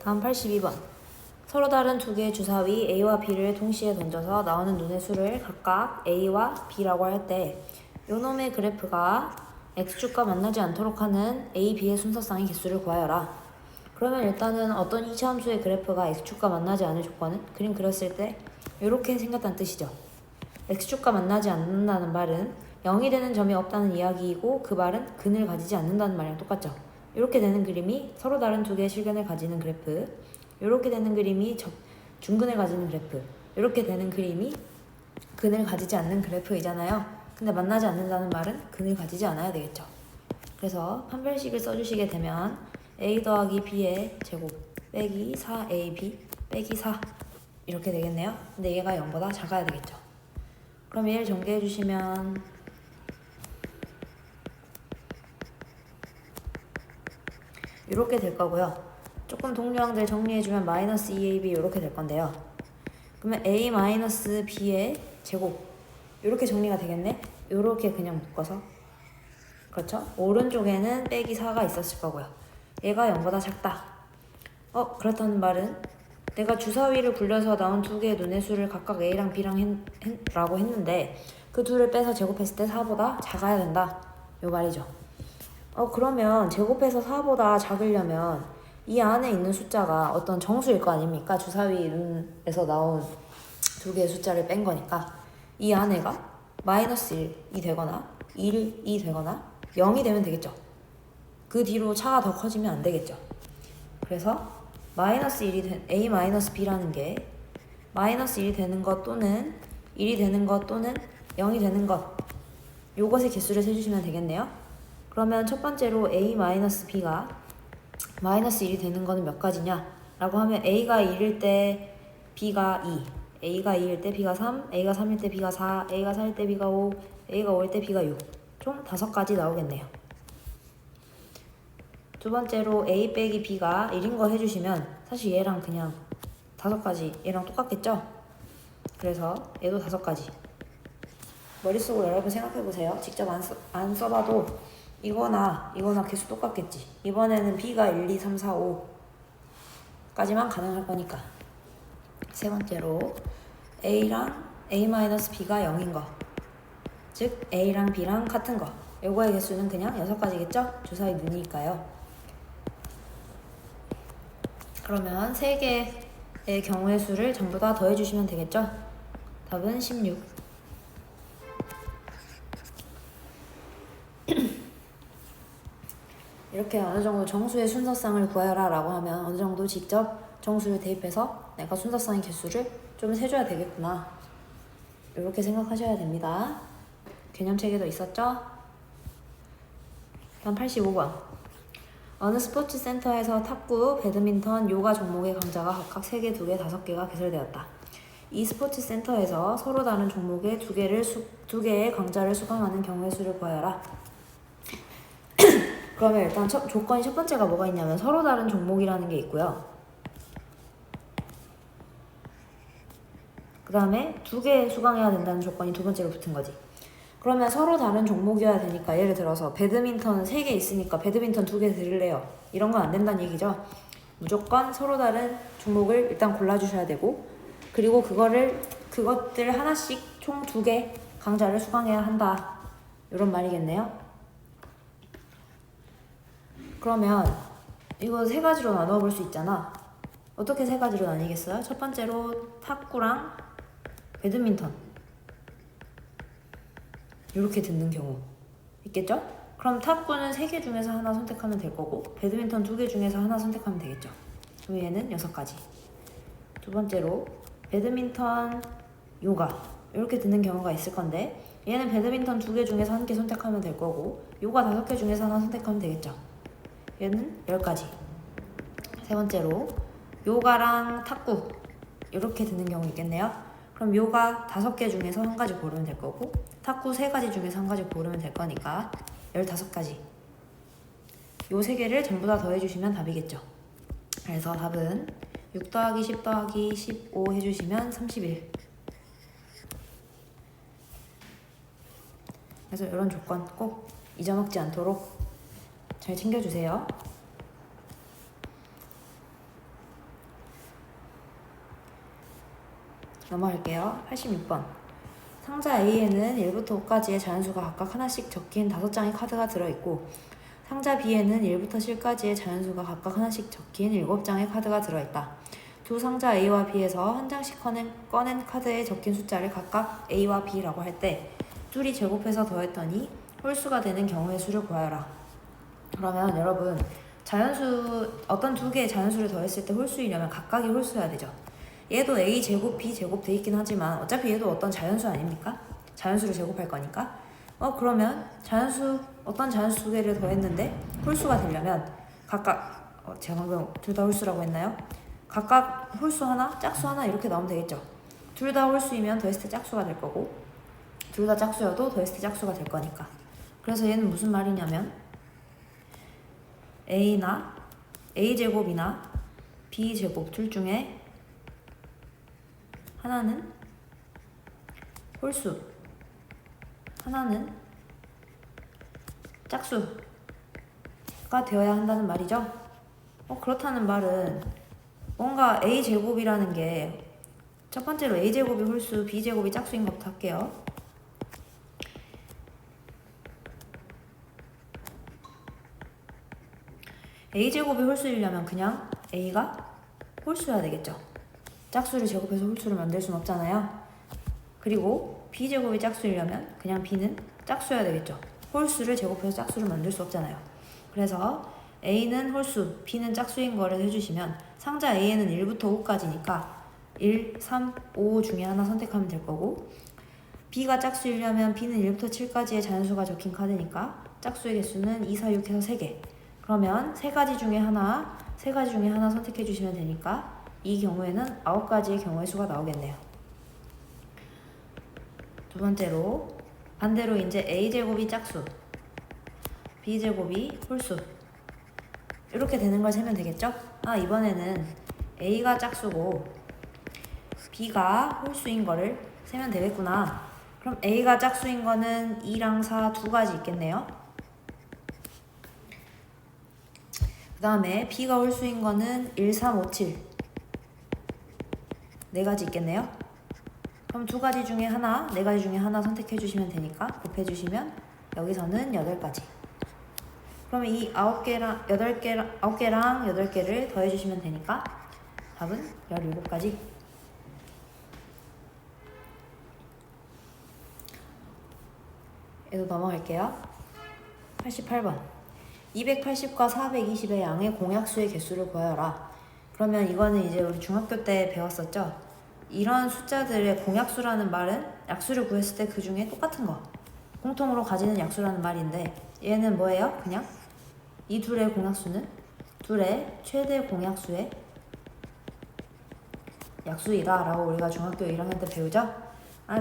다음 82번. 서로 다른 두 개의 주사위 A와 B를 동시에 던져서 나오는 눈의 수를 각각 A와 B라고 할 때 요놈의 그래프가 X축과 만나지 않도록 하는 A, B의 순서쌍의 개수를 구하여라. 그러면 일단은 어떤 이차함수의 그래프가 X축과 만나지 않을 조건은 그림 그렸을 때 이렇게 생겼다는 뜻이죠. X축과 만나지 않는다는 말은 0이 되는 점이 없다는 이야기이고 그 말은 근을 가지지 않는다는 말이랑 똑같죠. 이렇게 되는 그림이 서로 다른 두 개의 실근을 가지는 그래프, 이렇게 되는 그림이 중근을 가지는 그래프, 이렇게 되는 그림이 근을 가지지 않는 그래프이잖아요. 근데 만나지 않는다는 말은 근을 가지지 않아야 되겠죠. 그래서 판별식을 써주시게 되면 a 더하기 b의 제곱 빼기 4ab 빼기 4 이렇게 되겠네요. 근데 얘가 0보다 작아야 되겠죠. 그럼 얘를 전개해 주시면 이렇게 될 거고요. 조금 동류항들 정리해주면 마이너스 2ab 이렇게 될 건데요. 그러면 a 마이너스 b의 제곱 이렇게 정리가 되겠네. 이렇게 그냥 묶어서 그렇죠? 오른쪽에는 빼기 4가 있었을 거고요. 얘가 0보다 작다. 그렇다는 말은 내가 주사위를 굴려서 나온 두 개의 눈의 수를 각각 A랑 B랑 라고 했는데 그 둘을 빼서 제곱했을 때 4보다 작아야 된다. 요 말이죠. 그러면 제곱해서 4보다 작으려면 이 안에 있는 숫자가 어떤 정수일 거 아닙니까? 주사위 눈에서 나온 두 개의 숫자를 뺀 거니까 이 안에가 마이너스 1이 되거나 1이 되거나 0이 되면 되겠죠. 그 뒤로 차가 더 커지면 안 되겠죠. 그래서 마이너스 1이 된 a 마이너스 b라는 게 마이너스 1이 되는 것 또는 1이 되는 것 또는 0이 되는 것 요것의 개수를 세주시면 되겠네요. 그러면 첫 번째로 a 마이너스 b가 마이너스 1이 되는 거는 몇 가지냐 라고 하면 a가 1일 때 b가 2, a가 2일 때 b가 3, a가 3일 때 b가 4, a가 4일 때 b가 5, a가 5일 때 b가 6 총 5가지 나오겠네요. 두 번째로 a 빼기 b가 1인 거 해주시면 사실 얘랑 그냥 5가지 얘랑 똑같겠죠? 그래서 얘도 5가지 머릿속으로 여러분 생각해보세요. 직접 안 써봐도 이거나 개수 똑같겠지. 이번에는 b가 1, 2, 3, 4, 5까지만 가능할 거니까. 세 번째로 a랑 a-b가 0인 거, 즉 a랑 b랑 같은 거. 요거의 개수는 그냥 6가지겠죠? 주사위 눈이니까요. 그러면 3개의 경우의 수를 전부 다 더해주시면 되겠죠? 답은 16. 이렇게 어느 정도 정수의 순서쌍을 구하여라 라고 하면 어느 정도 직접 정수를 대입해서 내가 순서쌍의 개수를 좀 세줘야 되겠구나. 이렇게 생각하셔야 됩니다. 개념체계도 있었죠? 다음 85번. 어느 스포츠 센터에서 탁구, 배드민턴, 요가 종목의 강좌가 각각 3개, 2개, 5개가 개설되었다. 이 스포츠 센터에서 서로 다른 종목의 2개의 강좌를 수강하는 경우의 수를 구하여라. 그러면 일단 조건이 첫 번째가 뭐가 있냐면 서로 다른 종목이라는 게 있고요. 그 다음에 2개 수강해야 된다는 조건이 두 번째로 붙은 거지. 그러면 서로 다른 종목이어야 되니까 예를 들어서 배드민턴은 3개 있으니까 배드민턴 2개 드릴래요. 이런 건 안 된다는 얘기죠. 무조건 서로 다른 종목을 일단 골라주셔야 되고 그리고 그것들 하나씩 총 2개 강좌를 수강해야 한다. 이런 말이겠네요. 그러면 이거 3가지로 나눠 볼 수 있잖아. 어떻게 3가지로 나뉘겠어요? 첫 번째로 탁구랑 배드민턴 이렇게 듣는 경우 있겠죠? 그럼 탁구는 3개 중에서 하나 선택하면 될 거고 배드민턴 2개 중에서 하나 선택하면 되겠죠. 그럼 얘는 6가지. 두 번째로 배드민턴, 요가 이렇게 듣는 경우가 있을 건데 얘는 배드민턴 2개 중에서 1개 선택하면 될 거고 요가 5개 중에서 하나 선택하면 되겠죠. 얘는 10가지. 세 번째로 요가랑 탁구 이렇게 듣는 경우 있겠네요. 그럼 요가 5개 중에서 1가지 고르면 될 거고 탁구 3가지 중에서 1가지 고르면 될 거니까 15가지. 요 3개를 전부 다 더해주시면 답이겠죠. 그래서 답은 6 더하기 10 더하기 15 해주시면 31. 그래서 이런 조건 꼭 잊어먹지 않도록 잘 챙겨주세요. 넘어갈게요. 86번. 상자 A에는 1부터 5까지의 자연수가 각각 하나씩 적힌 5장의 카드가 들어있고 상자 B에는 1부터 7까지의 자연수가 각각 하나씩 적힌 7장의 카드가 들어있다. 두 상자 A와 B에서 한 장씩 꺼낸 카드에 적힌 숫자를 각각 A와 B라고 할 때 둘이 제곱해서 더했더니 홀수가 되는 경우의 수를 구하여라. 그러면 여러분 자연수 어떤 두 개의 자연수를 더했을 때 홀수이려면 각각이 홀수여야 되죠. 얘도 A제곱 B제곱 돼 있긴 하지만 어차피 얘도 어떤 자연수 아닙니까? 자연수를 제곱할 거니까. 그러면 어떤 자연수 두 개를 더했는데 홀수가 되려면 각각 제가 방금 둘 다 홀수라고 했나요? 각각 홀수 하나, 짝수 하나 이렇게 나오면 되겠죠. 둘 다 홀수이면 더했을 때 짝수가 될 거고 둘 다 짝수여도 더했을 때 짝수가 될 거니까. 그래서 얘는 무슨 말이냐면 A제곱이나 B제곱 둘 중에 하나는 홀수, 하나는 짝수가 되어야 한다는 말이죠. 그렇다는 말은 뭔가 A제곱이라는 게 첫 번째로 A제곱이 홀수, B제곱이 짝수인 것부터 할게요. A제곱이 홀수이려면 그냥 A가 홀수여야 되겠죠. 짝수를 제곱해서 홀수를 만들 수는 없잖아요. 그리고 B제곱이 짝수이려면 그냥 B는 짝수여야 되겠죠. 홀수를 제곱해서 짝수를 만들 수 없잖아요. 그래서 A는 홀수, B는 짝수인 거를 해주시면 상자 A에는 1부터 5까지니까 1, 3, 5 중에 하나 선택하면 될 거고 B가 짝수이려면 B는 1부터 7까지의 자연수가 적힌 카드니까 짝수의 개수는 2, 4, 6 해서 3개. 그러면 세 가지 중에 하나 선택해 주시면 되니까 이 경우에는 9가지의 경우의 수가 나오겠네요. 두 번째로 반대로 이제 A제곱이 짝수, B제곱이 홀수 이렇게 되는 걸 세면 되겠죠? 이번에는 A가 짝수고 B가 홀수인 거를 세면 되겠구나. 그럼 A가 짝수인 거는 2랑 4 두 가지 있겠네요. 그 다음에 B가 홀수인 거는 1, 3, 5, 7 네 가지 있겠네요. 그럼 두 가지 중에 하나, 네 가지 중에 하나 선택해 주시면 되니까 곱해주시면 여기서는 8가지. 그러면 이 9개랑 8개를 더해주시면 되니까 답은 17가지. 얘도 넘어갈게요. 88번. 280과 420의 양의 공약수의 개수를 구하여라. 그러면 이거는 이제 우리 중학교 때 배웠었죠? 이런 숫자들의 공약수라는 말은 약수를 구했을 때 그 중에 똑같은 거 공통으로 가지는 약수라는 말인데 얘는 뭐예요? 그냥 이 둘의 공약수는 둘의 최대 공약수의 약수이다 라고 우리가 중학교 1학년 때 배우죠?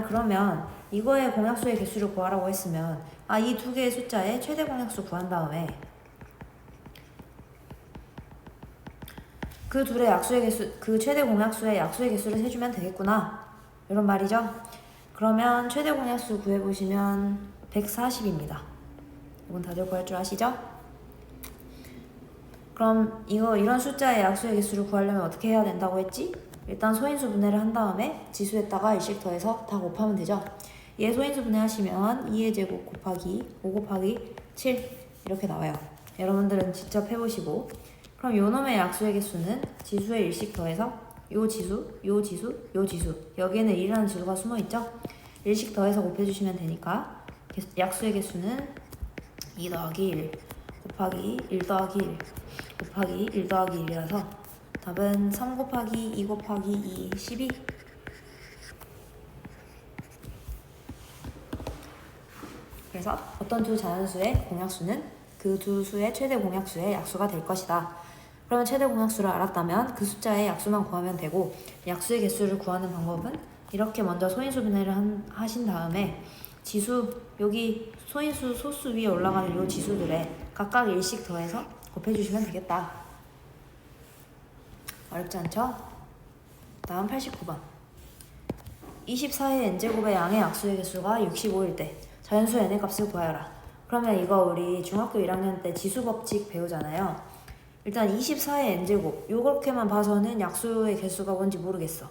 그러면 이거의 공약수의 개수를 구하라고 했으면 이 두 개의 숫자의 최대 공약수 구한 다음에 그 둘의 약수의 개수, 그 최대 공약수의 약수의 개수를 세주면 되겠구나 이런 말이죠. 그러면 최대 공약수 구해보시면 140입니다. 이건 다들 구할 줄 아시죠? 그럼 이런 숫자의 약수의 개수를 구하려면 어떻게 해야 된다고 했지? 일단 소인수 분해를 한 다음에 지수에다가 1씩 더해서 다 곱하면 되죠. 얘 소인수 분해하시면 2의 제곱 곱하기 5 곱하기 7 이렇게 나와요. 여러분들은 직접 해보시고 그럼 요 놈의 약수의 개수는 지수에 1씩 더해서 요 지수, 요 지수, 요 지수 여기에는 1이라는 지수가 숨어있죠? 1씩 더해서 곱해주시면 되니까 약수의 개수는 2 더하기 1 곱하기 1 더하기 1 곱하기 1 더하기 1이라서 답은 3 곱하기 2 곱하기 2, 12 그래서 어떤 두 자연수의 공약수는 그 두 수의 최대 공약수의 약수가 될 것이다. 그러면 최대 공약수를 알았다면 그 숫자의 약수만 구하면 되고 약수의 개수를 구하는 방법은 이렇게 먼저 소인수 분해를 하신 다음에 지수, 여기 소인수 소수 위에 올라가는 요 지수들에 각각 1씩 더해서 곱해주시면 되겠다. 어렵지 않죠? 다음 89번. 24의 n제곱의 양의 약수의 개수가 65일 때 자연수 n의 값을 구하여라. 그러면 이거 우리 중학교 1학년 때 지수법칙 배우잖아요. 일단 24의 n제곱 요렇게만 봐서는 약수의 개수가 뭔지 모르겠어.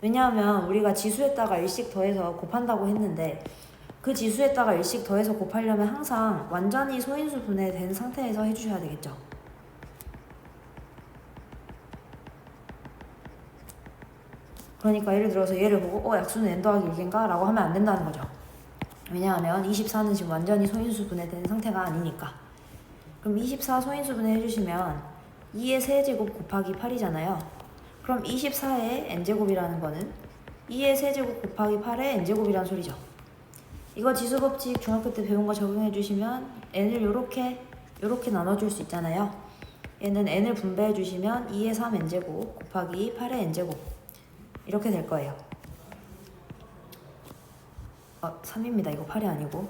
왜냐하면 우리가 지수에다가 일씩 더해서 곱한다고 했는데 그 지수에다가 일씩 더해서 곱하려면 항상 완전히 소인수 분해된 상태에서 해주셔야 되겠죠. 그러니까 예를 들어서 얘를 보고 약수는 n 더하기 1인가? 라고 하면 안 된다는 거죠. 왜냐하면 24는 지금 완전히 소인수 분해된 상태가 아니니까. 그럼 24 소인수 분해 해주시면 2의 세제곱 곱하기 8이잖아요. 그럼 24의 n제곱이라는 거는 2의 세제곱 곱하기 8의 n제곱이라는 소리죠. 이거 지수법칙 중학교 때 배운 거 적용해 주시면 n을 요렇게 나눠줄 수 있잖아요. 얘는 n을 분배해 주시면 2의 3 n제곱 곱하기 8의 n제곱 이렇게 될 거예요. 3입니다. 이거 8이 아니고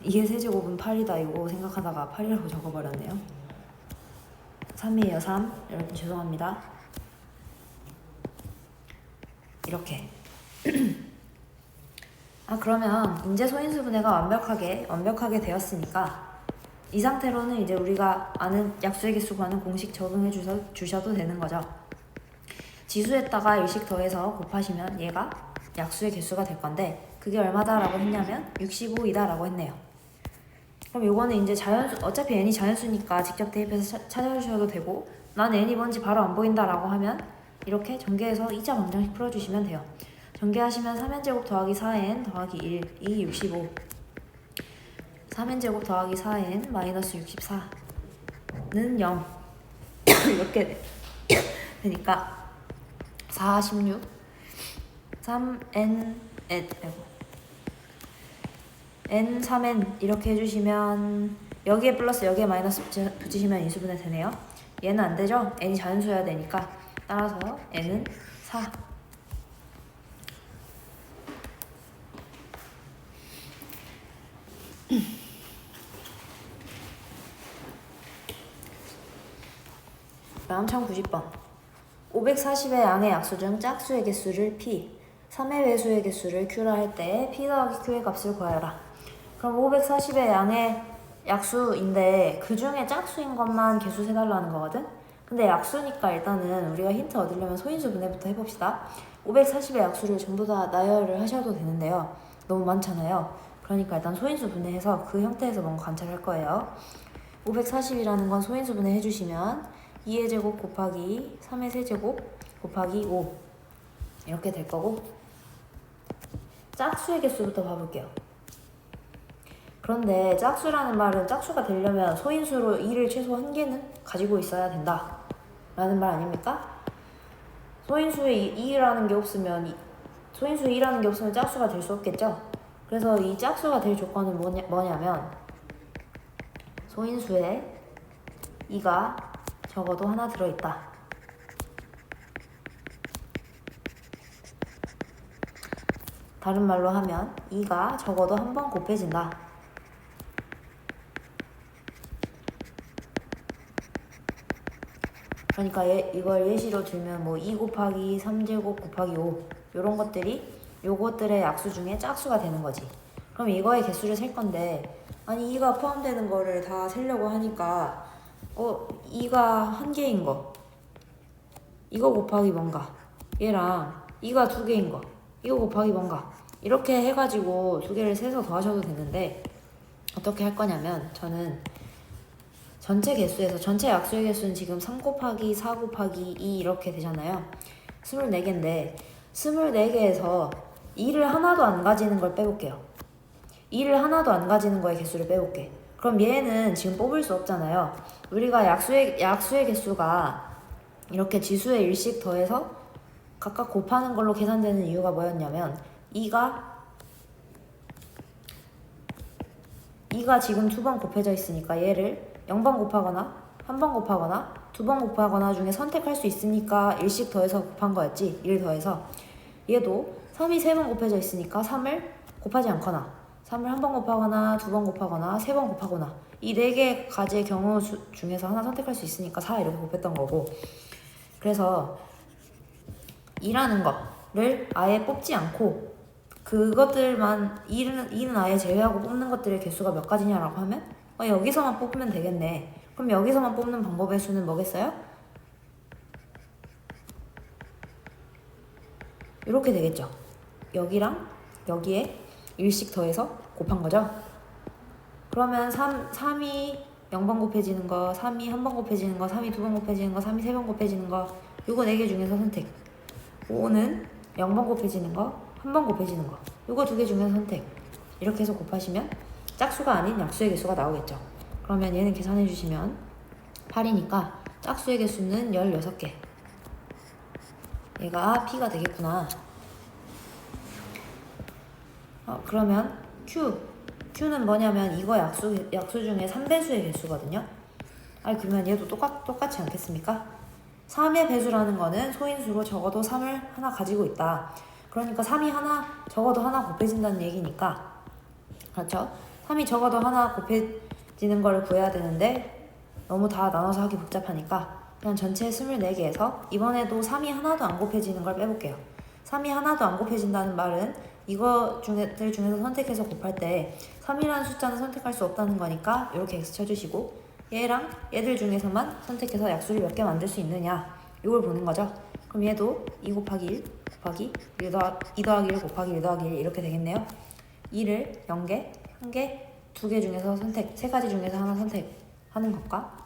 2의 세제곱은 8이다 이거 생각하다가 8이라고 적어버렸네요. 3이에요. 3. 여러분 죄송합니다. 이렇게 그러면 이제 소인수 분해가 완벽하게 되었으니까 이 상태로는 이제 우리가 아는 약수의 개수 구하는 공식 적용해 주셔도 되는 거죠. 지수에다가 일씩 더해서 곱하시면 얘가 약수의 개수가 될 건데 그게 얼마다 라고 했냐면 65이다 라고 했네요. 그럼 요거는 이제 자연수, 어차피 n이 자연수니까 직접 대입해서 찾아주셔도 되고 난 n이 뭔지 바로 안 보인다 라고 하면 이렇게 전개해서 2차 방정식 풀어주시면 돼요. 전개하시면 3n제곱 더하기 4n 더하기 1, 이 65 3n제곱 더하기 4n 마이너스 64는 0 이렇게 되니까 4, 16 3n n 3n 이렇게 해주시면 여기에 플러스 여기에 마이너스 붙이시면 인수분해 되네요. 얘는 안 되죠? n이 자연수여야 되니까 따라서 n은 4. 다음 1090번 540의 양의 약수 중 짝수의 개수를 p 3의 배수의 개수를 q라 할 때 p 더하기 q의 값을 구하여라. 그럼 540의 양의 약수인데 그 중에 짝수인 것만 개수 세달라는 거거든? 근데 약수니까 일단은 우리가 힌트 얻으려면 소인수 분해부터 해봅시다. 540의 약수를 전부 다 나열을 하셔도 되는데요. 너무 많잖아요. 그러니까 일단 소인수 분해해서 그 형태에서 뭔가 관찰할 거예요. 540이라는 건 소인수 분해 해주시면 2의 제곱 곱하기 3의 세제곱 곱하기 5 이렇게 될 거고 짝수의 개수부터 봐볼게요. 그런데 짝수라는 말은 짝수가 되려면 소인수로 2를 최소 1개는 가지고 있어야 된다 라는 말 아닙니까? 소인수에 2라는 게 없으면 소인수에 2라는 게 없으면 짝수가 될 수 없겠죠? 그래서 이 짝수가 될 조건은 뭐냐면 소인수에 2가 적어도 하나 들어있다. 다른 말로 하면 2가 적어도 한 번 곱해진다. 그러니까 이걸 예시로 들면 뭐 2 곱하기 3제곱 곱하기 5 요런 것들이 요것들의 약수 중에 짝수가 되는 거지. 그럼 이거의 개수를 셀 건데 아니 2가 포함되는 거를 다 세려고 하니까 2가 1개인 거 이거 곱하기 뭔가 얘랑 2가 2개인 거 이거 곱하기 뭔가 이렇게 해가지고 두 개를 세서 더하셔도 되는데 어떻게 할 거냐면 저는 전체 개수에서 전체 약수의 개수는 지금 3 곱하기 4 곱하기 2 이렇게 되잖아요. 24개인데 24개에서 2를 하나도 안 가지는 걸 빼볼게요. 2를 하나도 안 가지는 거의 개수를 빼볼게. 그럼 얘는 지금 뽑을 수 없잖아요. 우리가 약수의 개수가 이렇게 지수의 일씩 더해서 각각 곱하는 걸로 계산되는 이유가 뭐였냐면 2가 지금 2번 곱해져 있으니까 얘를 0번 곱하거나 1번 곱하거나 2번 곱하거나 중에 선택할 수 있으니까 일씩 더해서 곱한 거였지. 1 더해서 얘도 3이 3번 곱해져 있으니까 3을 곱하지 않거나 3을 1번 곱하거나 2번 곱하거나 3번 곱하거나 이 4개 가지의 경우 중에서 하나 선택할 수 있으니까 4 이렇게 곱했던 거고 그래서 2라는 거를 아예 뽑지 않고 그것들만 2는 아예 제외하고 뽑는 것들의 개수가 몇 가지냐라고 하면 여기서만 뽑으면 되겠네. 그럼 여기서만 뽑는 방법의 수는 뭐겠어요? 이렇게 되겠죠. 여기랑 여기에 1씩 더해서 곱한 거죠. 그러면 3이 0번 곱해지는 거, 3이 1번 곱해지는 거, 3이 2번 곱해지는 거, 3이 3번 곱해지는 거, 요거 4개 중에서 선택. 5는 0번 곱해지는 거, 1번 곱해지는 거, 요거 2개 중에서 선택. 이렇게 해서 곱하시면 짝수가 아닌 약수의 개수가 나오겠죠. 그러면 얘는 계산해 주시면 8이니까 짝수의 개수는 16개. 얘가 P가 되겠구나. 그러면 Q는 뭐냐면 이거 약수 중에 3배수의 개수거든요. 그러면 얘도 똑같지 않겠습니까? 3의 배수라는 거는 소인수로 적어도 3을 하나 가지고 있다. 그러니까 3이 적어도 하나 곱해진다는 얘기니까, 그렇죠? 3이 적어도 하나 곱해지는 걸 구해야 되는데 너무 다 나눠서 하기 복잡하니까 그냥 전체 24개에서 이번에도 3이 하나도 안 곱해지는 걸 빼볼게요. 3이 하나도 안 곱해진다는 말은 이거 중에서 선택해서 곱할 때 3이라는 숫자는 선택할 수 없다는 거니까 이렇게 X 쳐주시고, 얘랑 얘들 중에서만 선택해서 약수를 몇 개 만들 수 있느냐, 이걸 보는 거죠. 그럼 얘도 2 곱하기 1 곱하기 2 더하기 1 곱하기 1 더하기 1 이렇게 되겠네요. 2를 0개, 1개, 2개 중에서 선택, 3가지 중에서 하나 선택하는 것과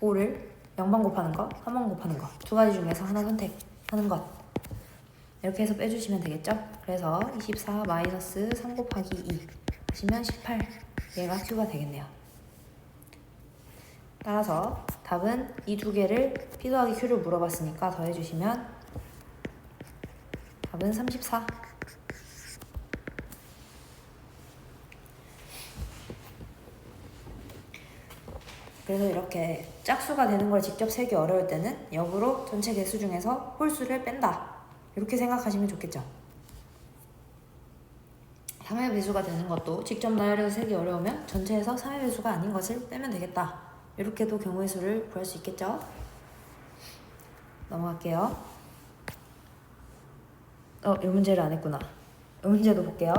5를 0번 곱하는 거, 1번 곱하는 거, 2가지 중에서 하나 선택하는 것, 이렇게 해서 빼주시면 되겠죠. 그래서 24 마이너스 3 곱하기 2 하시면 18, 얘가 Q가 되겠네요. 따라서 답은 이 2개를 P 더하기 Q를 물어봤으니까 더해주시면 답은 34. 그래서 이렇게 짝수가 되는 걸 직접 세기 어려울 때는 역으로 전체 개수 중에서 홀수를 뺀다, 이렇게 생각하시면 좋겠죠. 3의 배수가 되는 것도 직접 나열해서 세기 어려우면 전체에서 3의 배수가 아닌 것을 빼면 되겠다, 이렇게도 경우의 수를 구할 수 있겠죠. 넘어갈게요. 이 문제를 안 했구나. 이 문제도 볼게요.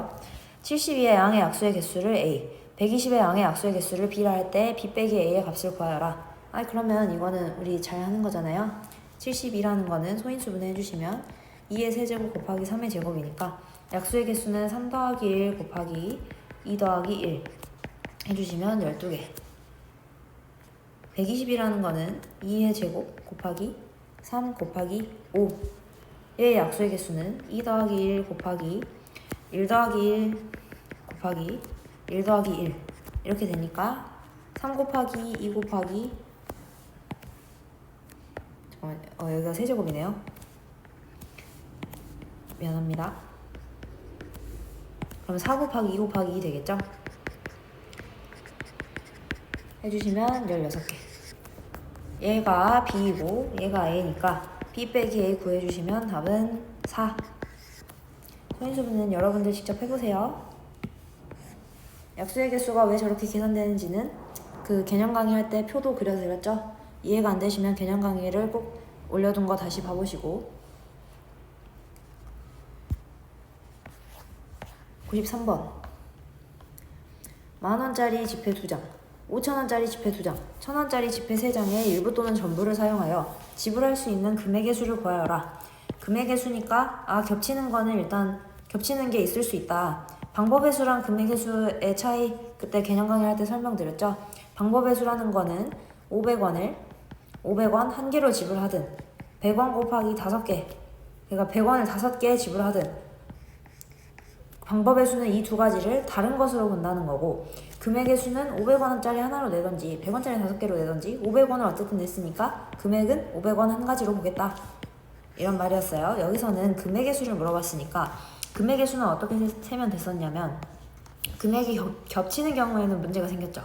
72의 양의 약수의 개수를 A, 120의 양의 약수의 개수를 B라 할 때 B 빼기 A의 값을 구하여라. 그러면 이거는 우리 잘 하는 거잖아요. 72라는 거는 소인수분해 해주시면 2의 세제곱 곱하기 3의 제곱이니까 약수의 개수는 3 더하기 1 곱하기 2 더하기 1 해주시면 12개. 120이라는 거는 2의 제곱 곱하기 3 곱하기 5. 얘의 약수의 개수는 2 더하기 1 곱하기 1 더하기 1 곱하기 1 더하기 1 이렇게 되니까 3 곱하기 2 곱하기 잠깐만, 여기가 세제곱이네요. 미안합니다. 그럼 4 곱하기 2 곱하기 2 되겠죠? 해주시면 16개. 얘가 B이고 얘가 A니까 B 빼기 A 구해주시면 답은 4. 소인수분은 여러분들 직접 해보세요. 약수의 개수가 왜 저렇게 계산되는지는 그 개념 강의할 때 표도 그려드렸죠? 이해가 안 되시면 개념 강의를 꼭 올려둔 거 다시 봐보시고. 93번 10,000원짜리 지폐 2장, 5,000원짜리 지폐 2장, 1,000원짜리 지폐 3장의 일부 또는 전부를 사용하여 지불할 수 있는 금액의 수를 구하여라. 금액의 수니까 겹치는 거는 일단 겹치는 게 있을 수 있다. 방법의 수랑 금액의 수의 차이 그때 개념 강의할 때 설명드렸죠. 방법의 수라는 거는 500원 한 개로 지불하든 100원 곱하기 5개, 그러니까 100원을 5개에 지불하든 방법의 수는 이 두 가지를 다른 것으로 본다는 거고, 금액의 수는 500원짜리 하나로 내던지 100원짜리 5개로 내던지 500원을 어쨌든 냈으니까 금액은 500원 한 가지로 보겠다, 이런 말이었어요. 여기서는 금액의 수를 물어봤으니까 금액의 수는 어떻게 세면 됐었냐면 금액이 겹치는 경우에는 문제가 생겼죠.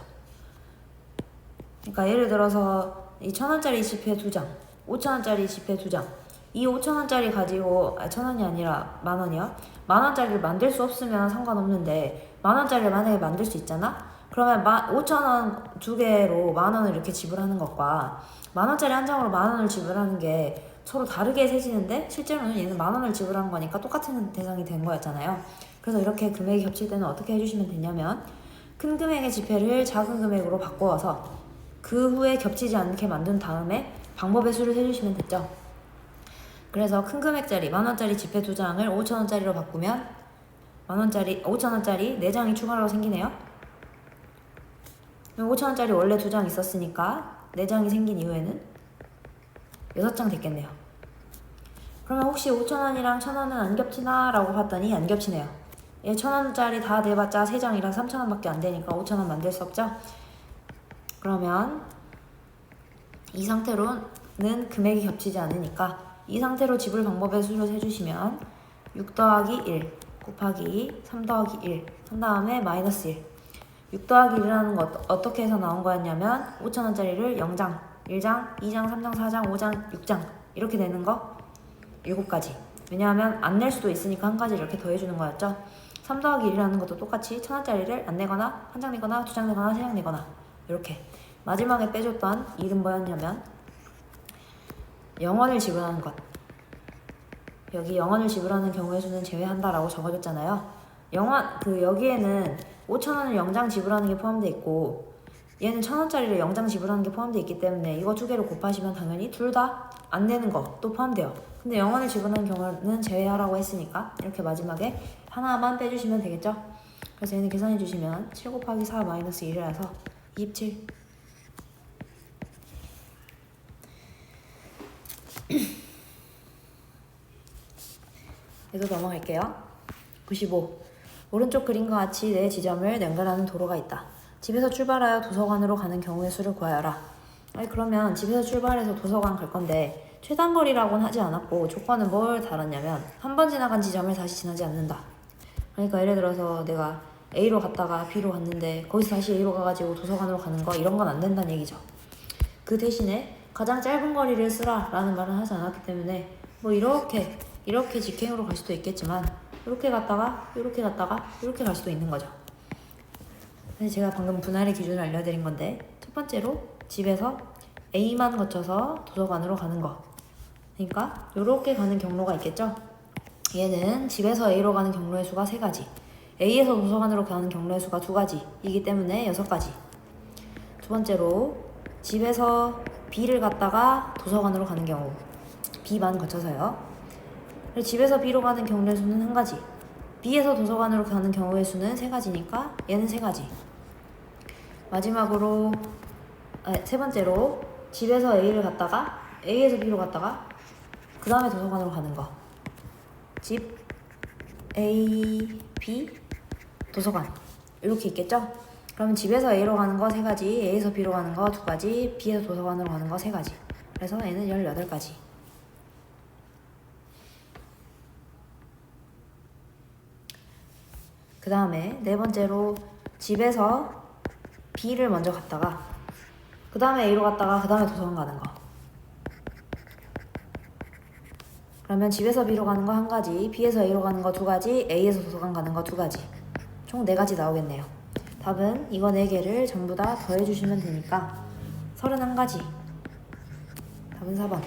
그러니까 예를 들어서 이 1,000원짜리 지폐 2장, 5,000원짜리 지폐 2장, 이 5,000원짜리 가지고 1,000원이 아니라 10,000원이요? 10,000원짜리를 만들 수 없으면 상관없는데 10,000원짜리를 만약에 만들 수 있잖아? 그러면 5,000원 2개로 10,000원을 이렇게 지불하는 것과 10,000원짜리 한 장으로 10,000원을 지불하는 게 서로 다르게 세지는데 실제로는 얘는 10,000원을 지불한 거니까 똑같은 대상이 된 거였잖아요. 그래서 이렇게 금액이 겹칠 때는 어떻게 해주시면 되냐면 큰 금액의 지폐를 작은 금액으로 바꾸어서 그 후에 겹치지 않게 만든 다음에 방법의 수를 세주시면 됐죠. 그래서 큰 금액짜리 10,000원짜리 지폐 2장을 5,000원짜리로 바꾸면 5,000원짜리 4장이 추가로 생기네요. 5,000원짜리 원래 2장 있었으니까 4장이 생긴 이후에는 6장 됐겠네요. 그러면 혹시 5,000원이랑 1,000원은 안 겹치나? 라고 봤더니 안 겹치네요. 얘 1,000원짜리 다 내봤자 3장이라 3,000원밖에 안 되니까 5,000원 만들 수 없죠? 그러면 이 상태로는 금액이 겹치지 않으니까 이 상태로 지불 방법의 수를 세주시면 6 더하기 1 곱하기 3 더하기 1 한 다음에 마이너스 1 6 더하기 1이라는 거 어떻게 해서 나온 거였냐면 5,000원짜리를 0장, 1장, 2장, 3장, 4장, 5장, 6장 이렇게 내는 거 7가지. 왜냐하면 안 낼 수도 있으니까 한 가지 이렇게 더해주는 거였죠. 3 더하기 1이라는 것도 똑같이 1,000원짜리를 안 내거나 1장 내거나 2장 내거나 3장 내거나 이렇게. 마지막에 빼줬던 일은 뭐였냐면 0원을 지불하는 것. 여기 0원을 지불하는 경우의 수는 제외한다라고 적어줬잖아요. 여기에는 5,000원을 0장 지불하는 게 포함되어 있고 얘는 1,000원짜리를 0장 지불하는 게 포함되어 있기 때문에 이거 두 개를 곱하시면 당연히 둘 다 안 내는 것도 포함돼요. 근데 0원을 지불하는 경우는 제외하라고 했으니까 이렇게 마지막에 하나만 빼주시면 되겠죠? 그래서 얘는 계산해 주시면 7 곱하기 4 마이너스 1이라서 27. 그래서 넘어갈게요. 95. 오른쪽 그림과 같이 네 지점을 연결하는 도로가 있다. 집에서 출발하여 도서관으로 가는 경우의 수를 구하여라. 그러면 집에서 출발해서 도서관 갈 건데 최단거리라고는 하지 않았고 조건은 뭘 달았냐면 한 번 지나간 지점을 다시 지나지 않는다. 그러니까 예를 들어서 내가 A로 갔다가 B로 갔는데 거기서 다시 A로 가가지고 도서관으로 가는 거 이런 건 안 된다는 얘기죠. 그 대신에 가장 짧은 거리를 쓰라 라는 말은 하지 않았기 때문에 뭐 이렇게 직행으로 갈 수도 있겠지만 이렇게 갔다가 이렇게 갈 수도 있는 거죠. 그래서 제가 방금 분할의 기준을 알려드린 건데 첫 번째로 집에서 A만 거쳐서 도서관으로 가는 거. 그러니까 이렇게 가는 경로가 있겠죠. 얘는 집에서 A로 가는 경로의 수가 3가지, A에서 도서관으로 가는 경로의 수가 2가지이기 때문에 6가지. 두 번째로 집에서 B를 갔다가 도서관으로 가는 경우 B만 거쳐서요. 그리고 집에서 B로 가는 경로의 수는 1가지, B에서 도서관으로 가는 경우의 수는 3가지니까 얘는 3가지. 마지막으로 세 번째로 집에서 A를 갔다가 A에서 B로 갔다가 그 다음에 도서관으로 가는 거. 집 A, B, 도서관 이렇게 있겠죠? 그러면 집에서 A로 가는 거 3가지, A에서 B로 가는 거 2가지, B에서 도서관으로 가는 거 3가지. 그래서 얘는 18가지. 그 다음에 네 번째로 집에서 B를 먼저 갔다가 그 다음에 A로 갔다가 그 다음에 도서관 가는 거. 그러면 집에서 B로 가는 거 1가지, B에서 A로 가는 거 2가지, A에서 도서관 가는 거 2가지. 총 4가지 나오겠네요. 답은 이거 4개를 전부 다 더해주시면 되니까 31가지. 답은 4번.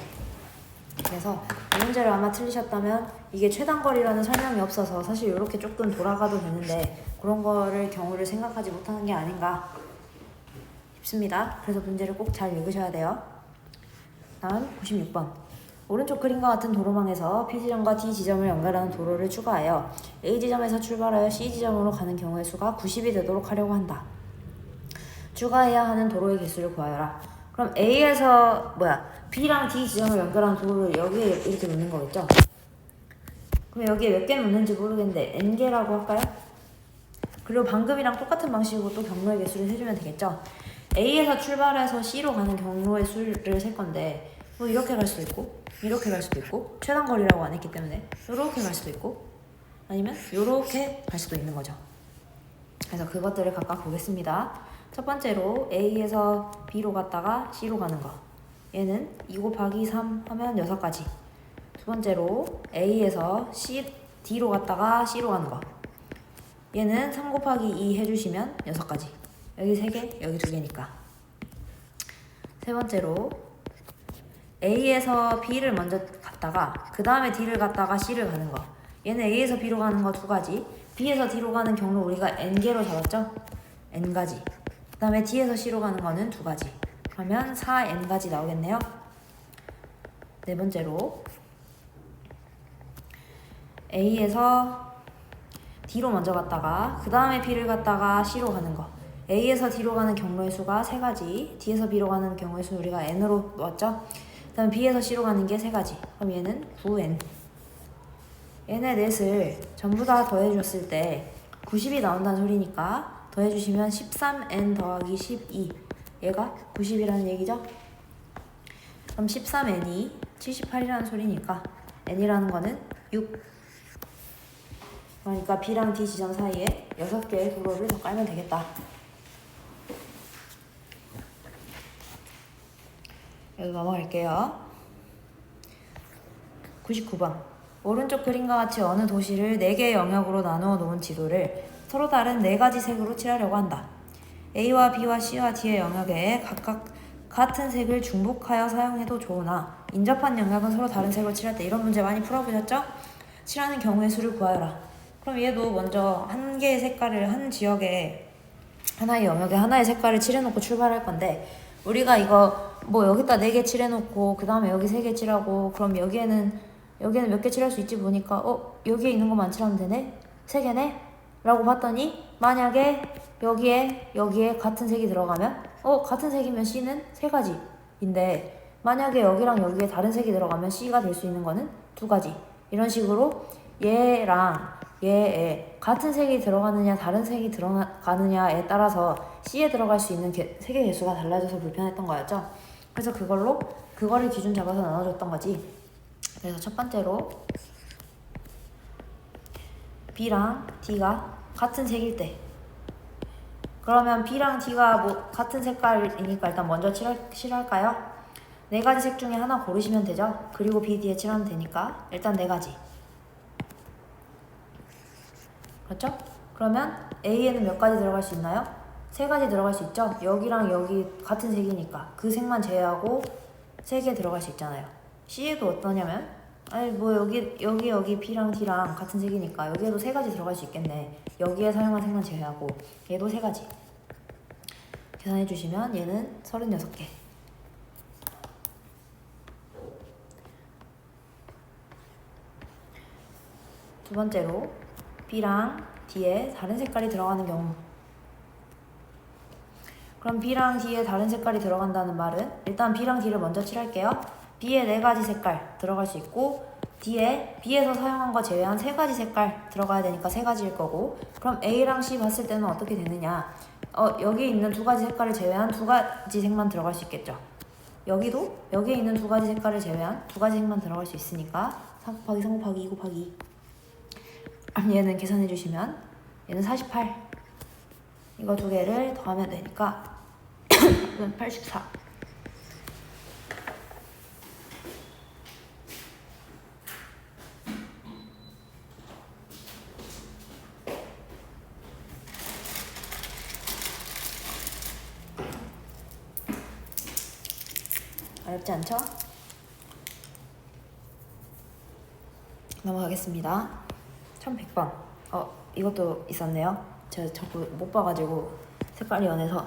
그래서 이 문제를 아마 틀리셨다면 이게 최단거리라는 설명이 없어서 사실 이렇게 조금 돌아가도 되는데 그런 거를 경우를 생각하지 못하는 게 아닌가 싶습니다. 그래서 문제를 꼭 잘 읽으셔야 돼요. 다음 96번. 오른쪽 그림과 같은 도로망에서 P지점과 D지점을 연결하는 도로를 추가하여 A지점에서 출발하여 C지점으로 가는 경우의 수가 90이 되도록 하려고 한다. 추가해야 하는 도로의 개수를 구하여라. 그럼 A에서 B랑 D 지점을 연결하는 도로를 여기에 이렇게 놓는 거겠죠? 그럼 여기에 몇 개 놓는지 모르겠는데 N개라고 할까요? 그리고 방금이랑 똑같은 방식으로 또 경로의 개수를 세주면 되겠죠? A에서 출발해서 C로 가는 경로의 수를 셀 건데 뭐 이렇게 갈 수도 있고 이렇게 갈 수도 있고 최단거리라고 안 했기 때문에 이렇게 갈 수도 있고 아니면 이렇게 갈 수도 있는 거죠. 그래서 그것들을 각각 보겠습니다. 첫 번째로 A에서 B로 갔다가 C로 가는 거. 얘는 2 곱하기 3 하면 6가지. 두 번째로 A에서 D로 갔다가 C로 가는 거. 얘는 3 곱하기 2 해주시면 6가지. 여기 3개, 여기 2개니까. 세 번째로 A에서 B를 먼저 갔다가 그 다음에 D를 갔다가 C를 가는 거. 얘는 A에서 B로 가는 거 2가지, B에서 D로 가는 경로 우리가 N개로 잡았죠? N가지. 그 다음에 D에서 C로 가는 거는 2가지. 그러면 4N가지 나오겠네요. 네 번째로 A에서 D로 먼저 갔다가 그 다음에 B를 갔다가 C로 가는 거. A에서 D로 가는 경로의 수가 3가지, D에서 B로 가는 경우의 수 우리가 N으로 놓았죠? 그 다음에 B에서 C로 가는 게 3가지. 그럼 얘는 9N. 얘네 넷을 전부 다 더해줬을 때 90이 나온다는 소리니까 더해주시면 13N 더하기 12. 얘가 90이라는 얘기죠? 그럼 13N이 78이라는 소리니까 N이라는 거는 6. 그러니까 B랑 D 지점 사이에 6개의 도로를 더 깔면 되겠다. 여기 넘어갈게요. 99번. 오른쪽 그림과 같이 어느 도시를 4개의 영역으로 나누어 놓은 지도를 서로 다른 4가지 색으로 칠하려고 한다. A와 B와 C와 D의 영역에 각각 같은 색을 중복하여 사용해도 좋으나 인접한 영역은 서로 다른 색으로 칠할 때 이런 문제 많이 풀어보셨죠? 칠하는 경우의 수를 구하여라. 그럼 얘도 먼저 한 개의 색깔을 한 지역에 하나의 영역에 하나의 색깔을 칠해놓고 출발할 건데 우리가 이거 뭐 여기다 4개 칠해놓고 그 다음에 여기 3개 칠하고 그럼 여기에는 몇 개 칠할 수 있지 보니까 여기에 있는 것만 칠하면 되네? 3개네? 라고 봤더니 만약에 여기에 같은 색이 들어가면 같은 색이면 C는 3가지인데 만약에 여기랑 여기에 다른 색이 들어가면 C가 될 수 있는 거는 2가지. 이런 식으로 얘랑 얘에 같은 색이 들어가느냐 다른 색이 들어가느냐에 따라서 C에 들어갈 수 있는 색의 개수가 달라져서 불편했던 거였죠. 그래서 그거를 기준 잡아서 나눠줬던 거지. 그래서 첫 번째로 B랑 D가 같은 색일 때 그러면 B랑 D가 뭐 같은 색깔이니까 일단 먼저 칠할까요? 4가지 색 중에 하나 고르시면 되죠. 그리고 B, D에 칠하면 되니까 일단 4가지. 그렇죠? 그러면 A에는 몇 가지 들어갈 수 있나요? 3가지 들어갈 수 있죠? 여기랑 여기 같은 색이니까 그 색만 제외하고 3개 들어갈 수 있잖아요. C에도 어떠냐면 여기 B랑 D랑 같은 색이니까 여기에도 3가지 들어갈 수 있겠네. 여기에 사용한 색만 제외하고 얘도 3가지. 계산해 주시면 얘는 36개. 두 번째로 B랑 D에 다른 색깔이 들어가는 경우. 그럼 B랑 D에 다른 색깔이 들어간다는 말은 일단 B랑 D를 먼저 칠할게요. B에 4가지 색깔 들어갈 수 있고 D에 B에서 사용한 거 제외한 3가지 색깔 들어가야 되니까 3가지일 거고 그럼 A랑 C 봤을 때는 어떻게 되느냐 여기 있는 2가지 색깔을 제외한 2가지 색만 들어갈 수 있겠죠. 여기도 여기에 있는 2가지 색깔을 제외한 2가지 색만 들어갈 수 있으니까 4 곱하기 3 곱하기 2 곱하기 얘는 계산해 주시면 얘는 48 이거 2개를 더하면 되니까 84. 어렵지 않죠? 넘어가겠습니다. 1100번. 이것도 있었네요. 제가 자꾸 못 봐가지고 색깔이 연해서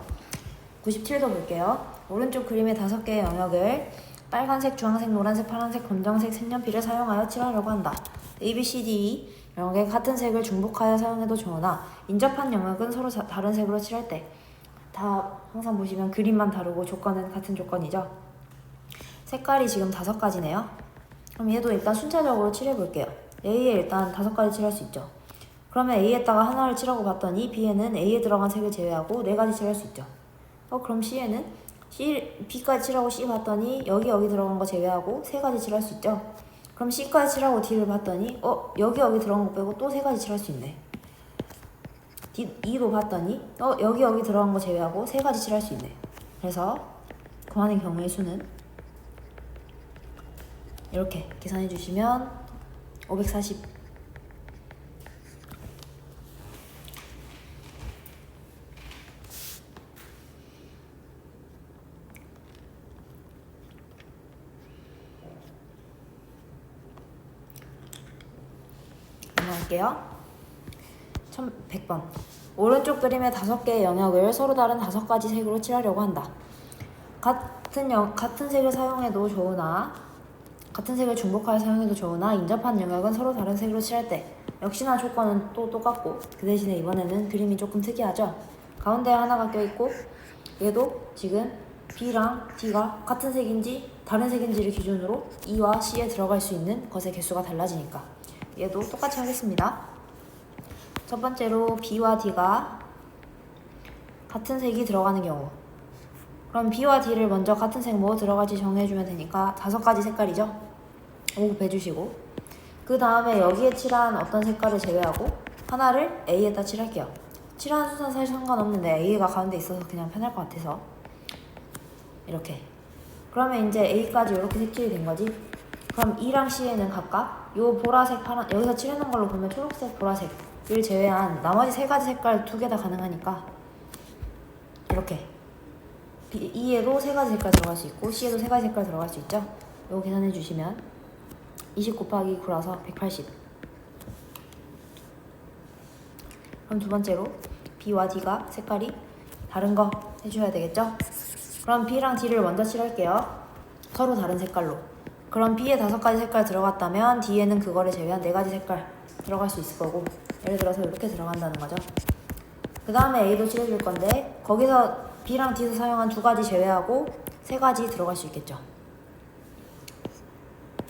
97도 볼게요. 오른쪽 그림의 5개의 영역을 빨간색, 주황색, 노란색, 파란색, 검정색 색연필을 사용하여 칠하려고 한다. A, B, C, D 영역에 같은 색을 중복하여 사용해도 좋으나 인접한 영역은 서로 다른 색으로 칠할 때 다 항상 보시면 그림만 다르고 조건은 같은 조건이죠. 색깔이 지금 5가지네요. 그럼 얘도 일단 순차적으로 칠해볼게요. A에 일단 5가지 칠할 수 있죠. 그러면 A에다가 하나를 칠하고 봤더니 B에는 A에 들어간 색을 제외하고 4가지 칠할 수 있죠. 그럼 C에는 B까지 칠하고 C 봤더니 여기 들어간 거 제외하고 3가지 칠할 수 있죠. 그럼 C까지 칠하고 D를 봤더니 여기 들어간 거 빼고 또 3가지 칠할 수 있네. E도 봤더니 여기 들어간 거 제외하고 3가지 칠할 수 있네. 그래서 구하는 경우의 수는 이렇게 계산해 주시면 540. 넘어갈게요. 1100번. 오른쪽 그림의 5개의 영역을 서로 다른 5가지 색으로 칠하려고 한다. 같은 색을 사용해도 좋으나 같은 색을 중복하여 사용해도 좋으나 인접한 영역은 서로 다른 색으로 칠할 때 역시나 조건은 또 똑같고 그 대신에 이번에는 그림이 조금 특이하죠. 가운데에 하나가 껴있고 얘도 지금 B랑 D가 같은 색인지 다른 색인지를 기준으로 E와 C에 들어갈 수 있는 것의 개수가 달라지니까 얘도 똑같이 하겠습니다. 첫 번째로 B와 D가 같은 색이 들어가는 경우, 그럼 B와 D를 먼저 같은 색 뭐 들어갈지 정해주면 되니까 5가지 색깔이죠. 5 곱해주시고 그 다음에 여기에 칠한 어떤 색깔을 제외하고 하나를 A에다 칠할게요. 칠하는 순서는 사실 상관없는데 A가 가운데 있어서 그냥 편할 것 같아서 이렇게. 그러면 이제 A까지 이렇게 색칠이 된 거지. 그럼 E랑 C에는 각각 요 보라색, 파란, 여기서 칠해놓은 걸로 보면 초록색, 보라색을 제외한 나머지 3가지 색깔 2개 다 가능하니까 이렇게 E에도 3가지 색깔 들어갈 수 있고 C에도 3가지 색깔 들어갈 수 있죠. 요거 계산해 주시면 20 곱하기 9라서 180. 그럼 두 번째로 B와 D가 색깔이 다른 거 해줘야 되겠죠? 그럼 B랑 D를 먼저 칠할게요. 서로 다른 색깔로. 그럼 B에 5가지 색깔 들어갔다면 D에는 그거를 제외한 4가지 색깔 들어갈 수 있을 거고, 예를 들어서 이렇게 들어간다는 거죠. 그 다음에 A도 칠해줄 건데 거기서 B랑 D에서 사용한 2가지 제외하고 3가지 들어갈 수 있겠죠.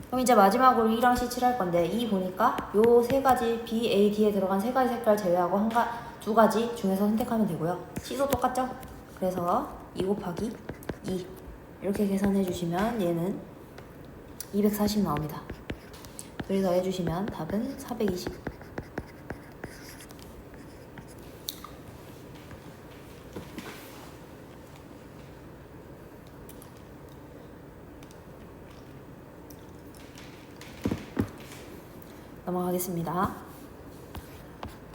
그럼 이제 마지막으로 E랑 C 칠할 건데 E 보니까 요 3가지 B, A, D에 들어간 3가지 색깔 제외하고 2가지 중에서 선택하면 되고요. C도 똑같죠? 그래서 2 곱하기 2 이렇게 계산해 주시면 얘는 240 나옵니다. 둘이 더해주시면 답은 420. 넘어가겠습니다.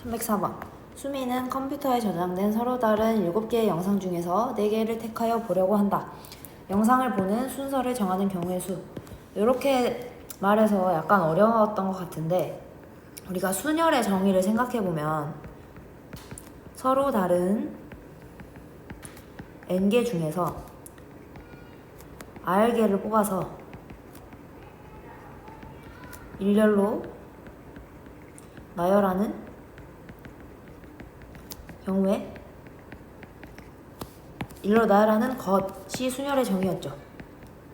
1104번. 수미는 컴퓨터에 저장된 서로 다른 7개의 영상 중에서 4개를 택하여 보려고 한다. 영상을 보는 순서를 정하는 경우의 수. 이렇게 말해서 약간 어려웠던 것 같은데 우리가 순열의 정의를 생각해보면 서로 다른 n개 중에서 r개를 뽑아서 일렬로 나열하는 경우에 일렬로 나열하는 것이 순열의 정의였죠.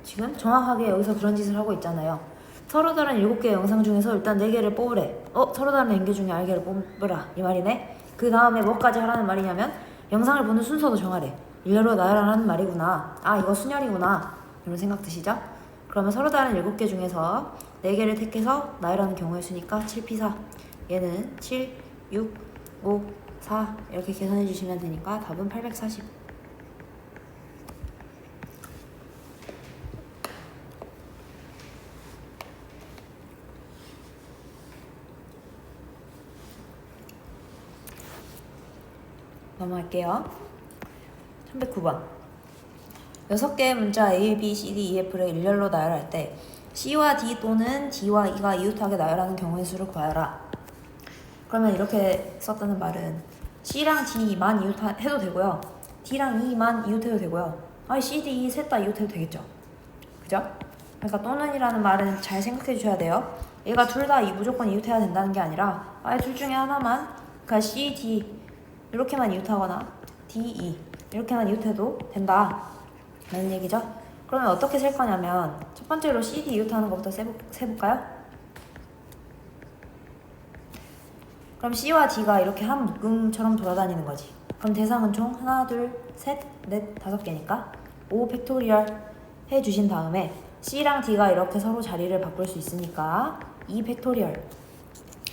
지금 정확하게 여기서 그런 짓을 하고 있잖아요. 서로 다른 7개의 영상 중에서 일단 4개를 뽑으래. 서로 다른 n개 중에 r개를 뽑으라 이 말이네. 그 다음에 뭐까지 하라는 말이냐면 영상을 보는 순서도 정하래. 일렬로 나열하라는 말이구나. 아, 이거 순열이구나. 이런 생각 드시죠? 그러면 서로 다른 7개 중에서 4개를 택해서 나열하는 경우의 수니까 7p4. 얘는 7, 6, 5, 4 이렇게 계산해 주시면 되니까 답은 840. 넘어갈게요. 309번. 6개의 문자 A, B, C, D, E, F를 일렬로 나열할 때 C와 D 또는 D와 E가 이웃하게 나열하는 경우의 수를 구하여라. 그러면 이렇게 썼다는 말은 C랑 D만 이웃해도 되고요. D랑 E만 이웃해도 되고요. 아니 C, D, E 셋 다 이웃해도 되겠죠. 그죠? 그러니까 또는이라는 말은 잘 생각해 주셔야 돼요. 얘가 둘 다 무조건 이웃해야 된다는 게 아니라 아예 둘 중에 하나만, 그러니까 C, D 이렇게만 이웃하거나 D, E 이렇게만 이웃해도 된다 라는 얘기죠. 그러면 어떻게 셀 거냐면 첫 번째로 C, D 이웃하는 것부터 세볼까요? 그럼 C와 D가 이렇게 한 묶음처럼 돌아다니는 거지. 그럼 대상은 총 하나, 둘, 셋, 넷, 5개니까 5 팩토리얼 해주신 다음에 C랑 D가 이렇게 서로 자리를 바꿀 수 있으니까 2 팩토리얼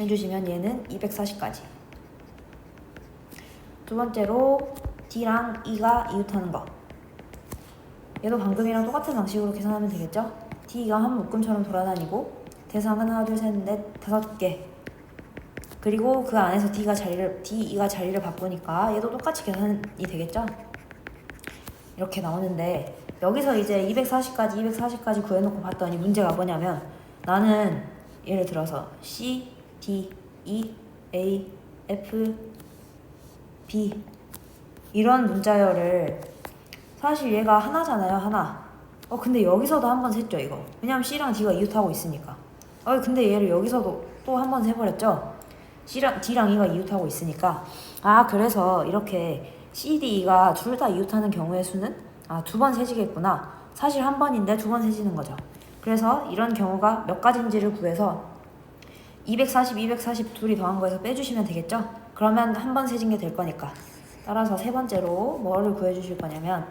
해주시면 얘는 240까지. 두 번째로 D랑 E가 이웃하는 거. 얘도 방금이랑 똑같은 방식으로 계산하면 되겠죠? D가 한 묶음처럼 돌아다니고 대상은 하나, 둘, 셋, 넷, 5개. 그리고 그 안에서 D, E가 자리를 바꾸니까 얘도 똑같이 계산이 되겠죠? 이렇게 나오는데 여기서 이제 240까지 구해놓고 봤더니 문제가 뭐냐면 나는 예를 들어서 C, D, E, A, F, B 이런 문자열을 사실 얘가 하나잖아요. 하나. 근데 여기서도 한 번 셌죠 이거. 왜냐면 C랑 D가 이웃하고 있으니까. 근데 얘를 여기서도 또 한 번 세버렸죠. D랑 E가 이웃하고 있으니까. 그래서 이렇게 C, D, E가 둘 다 이웃하는 경우의 수는 두 번 세지겠구나. 사실 한 번인데 두 번 세지는 거죠. 그래서 이런 경우가 몇 가지인지를 구해서 240, 240 둘이 더한 거에서 빼주시면 되겠죠? 그러면 한 번 세진 게 될 거니까. 따라서 세 번째로 뭐를 구해주실 거냐면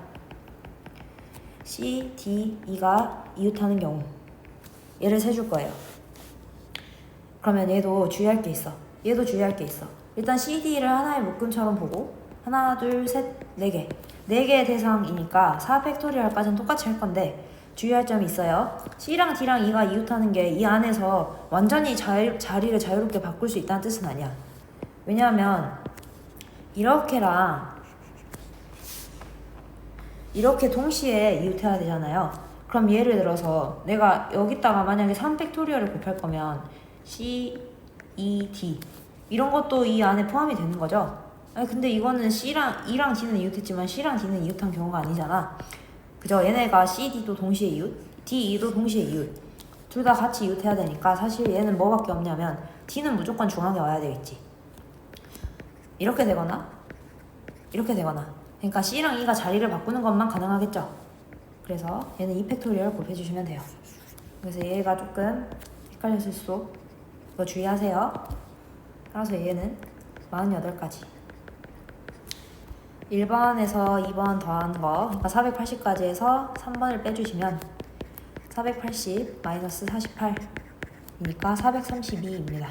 C, D, E가 이웃하는 경우 얘를 세줄 거예요. 그러면 얘도 주의할 게 있어. 일단 C, D를 하나의 묶음처럼 보고 하나, 둘, 셋, 네 개. 네 개의 대상이니까 4팩토리얼까지는 똑같이 할 건데 주의할 점이 있어요. C랑 D랑 E가 이웃하는 게 이 안에서 완전히 자리를 자유롭게 바꿀 수 있다는 뜻은 아니야. 왜냐하면 이렇게랑 이렇게 동시에 이웃해야 되잖아요. 그럼 예를 들어서 내가 여기다가 만약에 3팩토리얼을 곱할 거면 C, E, D 이런 것도 이 안에 포함이 되는 거죠. 근데 이거는 C랑 E랑 D는 이웃했지만 C랑 D는 이웃한 경우가 아니잖아. 그죠? 얘네가 C, D도 동시에 이웃, D, E도 동시에 이웃. 둘 다 같이 이웃해야 되니까 사실 얘는 뭐밖에 없냐면 D는 무조건 중앙에 와야 되겠지. 이렇게 되거나 이렇게 되거나. 그러니까 C랑 E가 자리를 바꾸는 것만 가능하겠죠. 그래서 얘는 2팩토리얼 곱해주시면 돼요. 그래서 얘가 조금 헷갈렸을 수도. 이거 주의하세요. 따라서 얘는 48가지. 1번에서 2번 더한 거, 그러니까 480까지 해서 3번을 빼주시면 480 마이너스 48이니까 432입니다.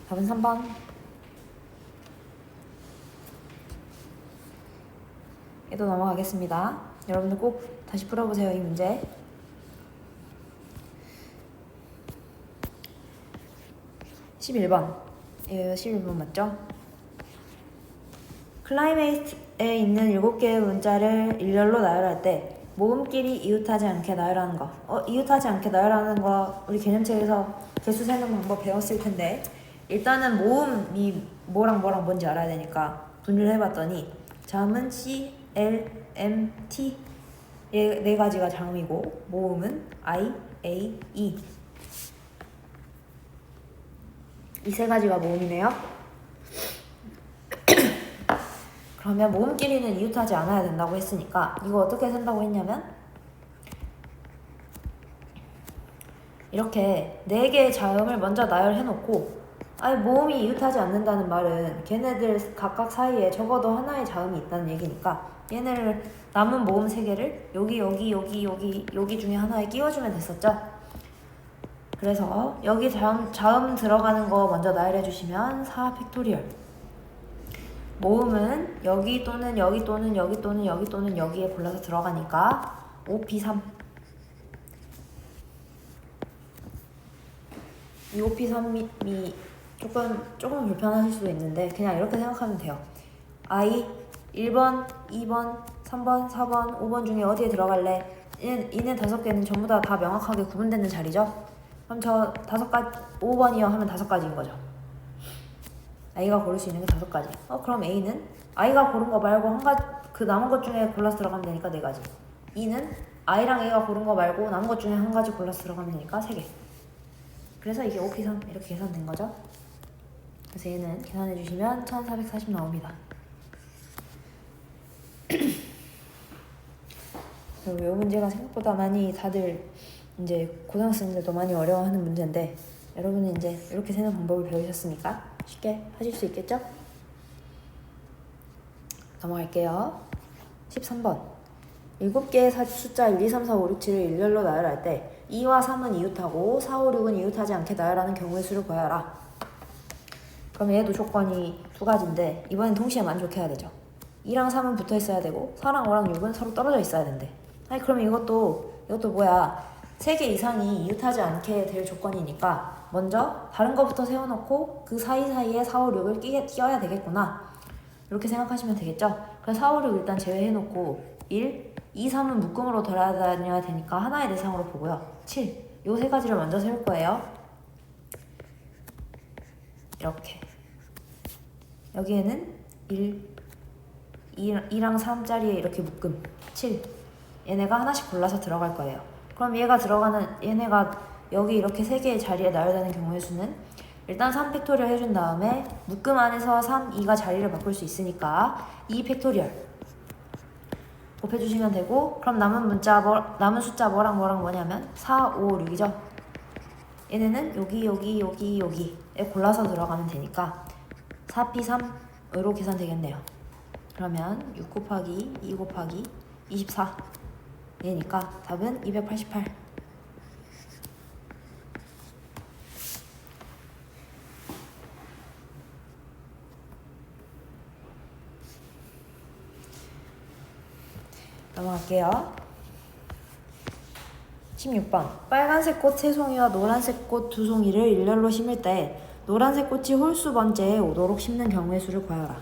답은 3번. 얘도 넘어가겠습니다. 여러분들 꼭 다시 풀어보세요, 이 문제. 11번. 11번 맞죠? 클라이메이트에 있는 7개의 문자를 일렬로 나열할 때 모음끼리 이웃하지 않게 나열하는 거. 이웃하지 않게 나열하는 거 우리 개념책에서 개수 세는 방법 배웠을 텐데 일단은 모음이 뭐랑 뭐랑 뭔지 알아야 되니까 분류를 해봤더니 자음은 C, L, M, T 네 가지가 자음이고 모음은 I, A, E 이 세 가지가 모음이네요. 그러면 모음끼리는 이웃하지 않아야 된다고 했으니까 이거 어떻게 센다고 했냐면 이렇게 4개의 자음을 먼저 나열해놓고 모음이 이웃하지 않는다는 말은 걔네들 각각 사이에 적어도 하나의 자음이 있다는 얘기니까 얘네를 남은 모음 3개를 여기 중에 하나에 끼워주면 됐었죠. 그래서 여기 자음 들어가는 거 먼저 나열해주시면 4팩토리얼. 모음은 여기 또는 여기 또는 여기 또는 여기 또는 여기에 골라서 들어가니까 5P3. 이 5P3이 조금 불편하실 수도 있는데 그냥 이렇게 생각하면 돼요. I 1번, 2번, 3번, 4번, 5번 중에 어디에 들어갈래? 이는 5개는 전부 다 명확하게 구분되는 자리죠. 그럼 저 5가지, 5번이요 하면 5가지인 거죠. A가 고를 수 있는 게 5가지. 그럼 A는 I가 고른 거 말고 그 남은 것 중에 골라서 들어가면 되니까 4가지. E는 I랑 A가 고른 거 말고 남은 것 중에 한 가지 골라서 들어가면 되니까 3개. 그래서 이게 5P3 이렇게 계산된 거죠. 그래서 얘는 계산해 주시면 1440 나옵니다. 그리고 이 문제가 생각보다 많이 다들 이제 고등학생들도 많이 어려워하는 문제인데 여러분은 이제 이렇게 세는 방법을 배우셨으니까 쉽게 하실 수 있겠죠? 넘어갈게요. 13번 7개의 숫자 1, 2, 3, 4, 5, 6, 7을 일렬로 나열할 때 2와 3은 이웃하고 4, 5, 6은 이웃하지 않게 나열하는 경우의 수를 구하여라. 그럼 얘도 조건이 2가지인데 이번엔 동시에 만족해야 되죠. 2랑 3은 붙어 있어야 되고 4랑 5랑 6은 서로 떨어져 있어야 된대. 그러면 이것도 뭐야, 3개 이상이 이웃하지 않게 될 조건이니까 먼저 다른 거부터 세워놓고 그 사이사이에 4, 5, 6을 끼워야 되겠구나 이렇게 생각하시면 되겠죠. 그래서 4, 5, 6 일단 제외해놓고 1, 2, 3은 묶음으로 돌아다녀야 되니까 하나의 대상으로 보고요. 7, 이 3가지를 먼저 세울 거예요. 이렇게 여기에는 1, 2랑 3짜리에 이렇게 묶음 7 얘네가 하나씩 골라서 들어갈 거예요. 그럼 얘네가 여기 이렇게 3개의 자리에 나열되는 경우의 수는 일단 3팩토리얼 해준 다음에 묶음 안에서 3, 2가 자리를 바꿀 수 있으니까 2팩토리얼 곱해주시면 되고, 그럼 남은 숫자 뭐냐면 4, 5, 6이죠. 얘네는 여기에 골라서 들어가면 되니까 4p3으로 계산되겠네요. 그러면 6 곱하기 2 곱하기 24 얘니까 답은 288. 넘어갈게요. 16번. 빨간색 꽃 3송이와 노란색 꽃 2송이를 일렬로 심을 때 노란색 꽃이 홀수 번째에 오도록 심는 경우의 수를 구하여라.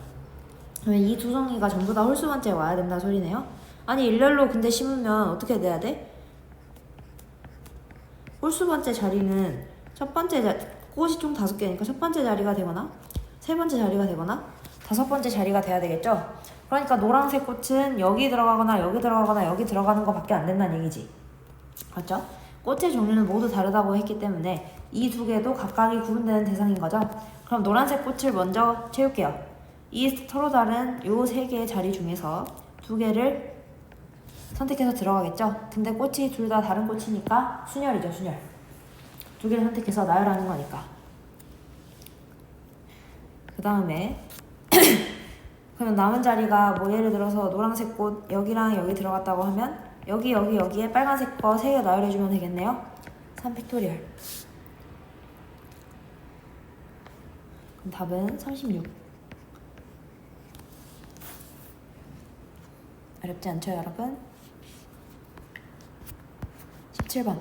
그러면 이 2송이가 전부 다 홀수 번째에 와야 된다 소리네요. 아니 일렬로 근데 심으면 어떻게 돼야 돼? 홀수 번째 자리는 꽃이 총 5개니까 첫 번째 자리가 되거나 세 번째 자리가 되거나 5번째 자리가 돼야 되겠죠? 그러니까 노란색 꽃은 여기 들어가거나 여기 들어가는 거밖에 안 된다는 얘기지. 맞죠? 꽃의 종류는 모두 다르다고 했기 때문에 이 2개도 각각이 구분되는 대상인 거죠. 그럼 노란색 꽃을 먼저 채울게요. 이 서로 다른 요 3개의 자리 중에서 2개를 선택해서 들어가겠죠. 근데 꽃이 둘 다 다른 꽃이니까 순열이죠. 순열. 2개를 선택해서 나열하는 거니까. 그 다음에 그러면 남은 자리가 뭐 예를 들어서 노란색 꽃 여기랑 여기 들어갔다고 하면 여기에 빨간색 거 3개 나열해주면 되겠네요. 3팩토리얼. 그럼 답은 36. 어렵지 않죠 여러분? 17번.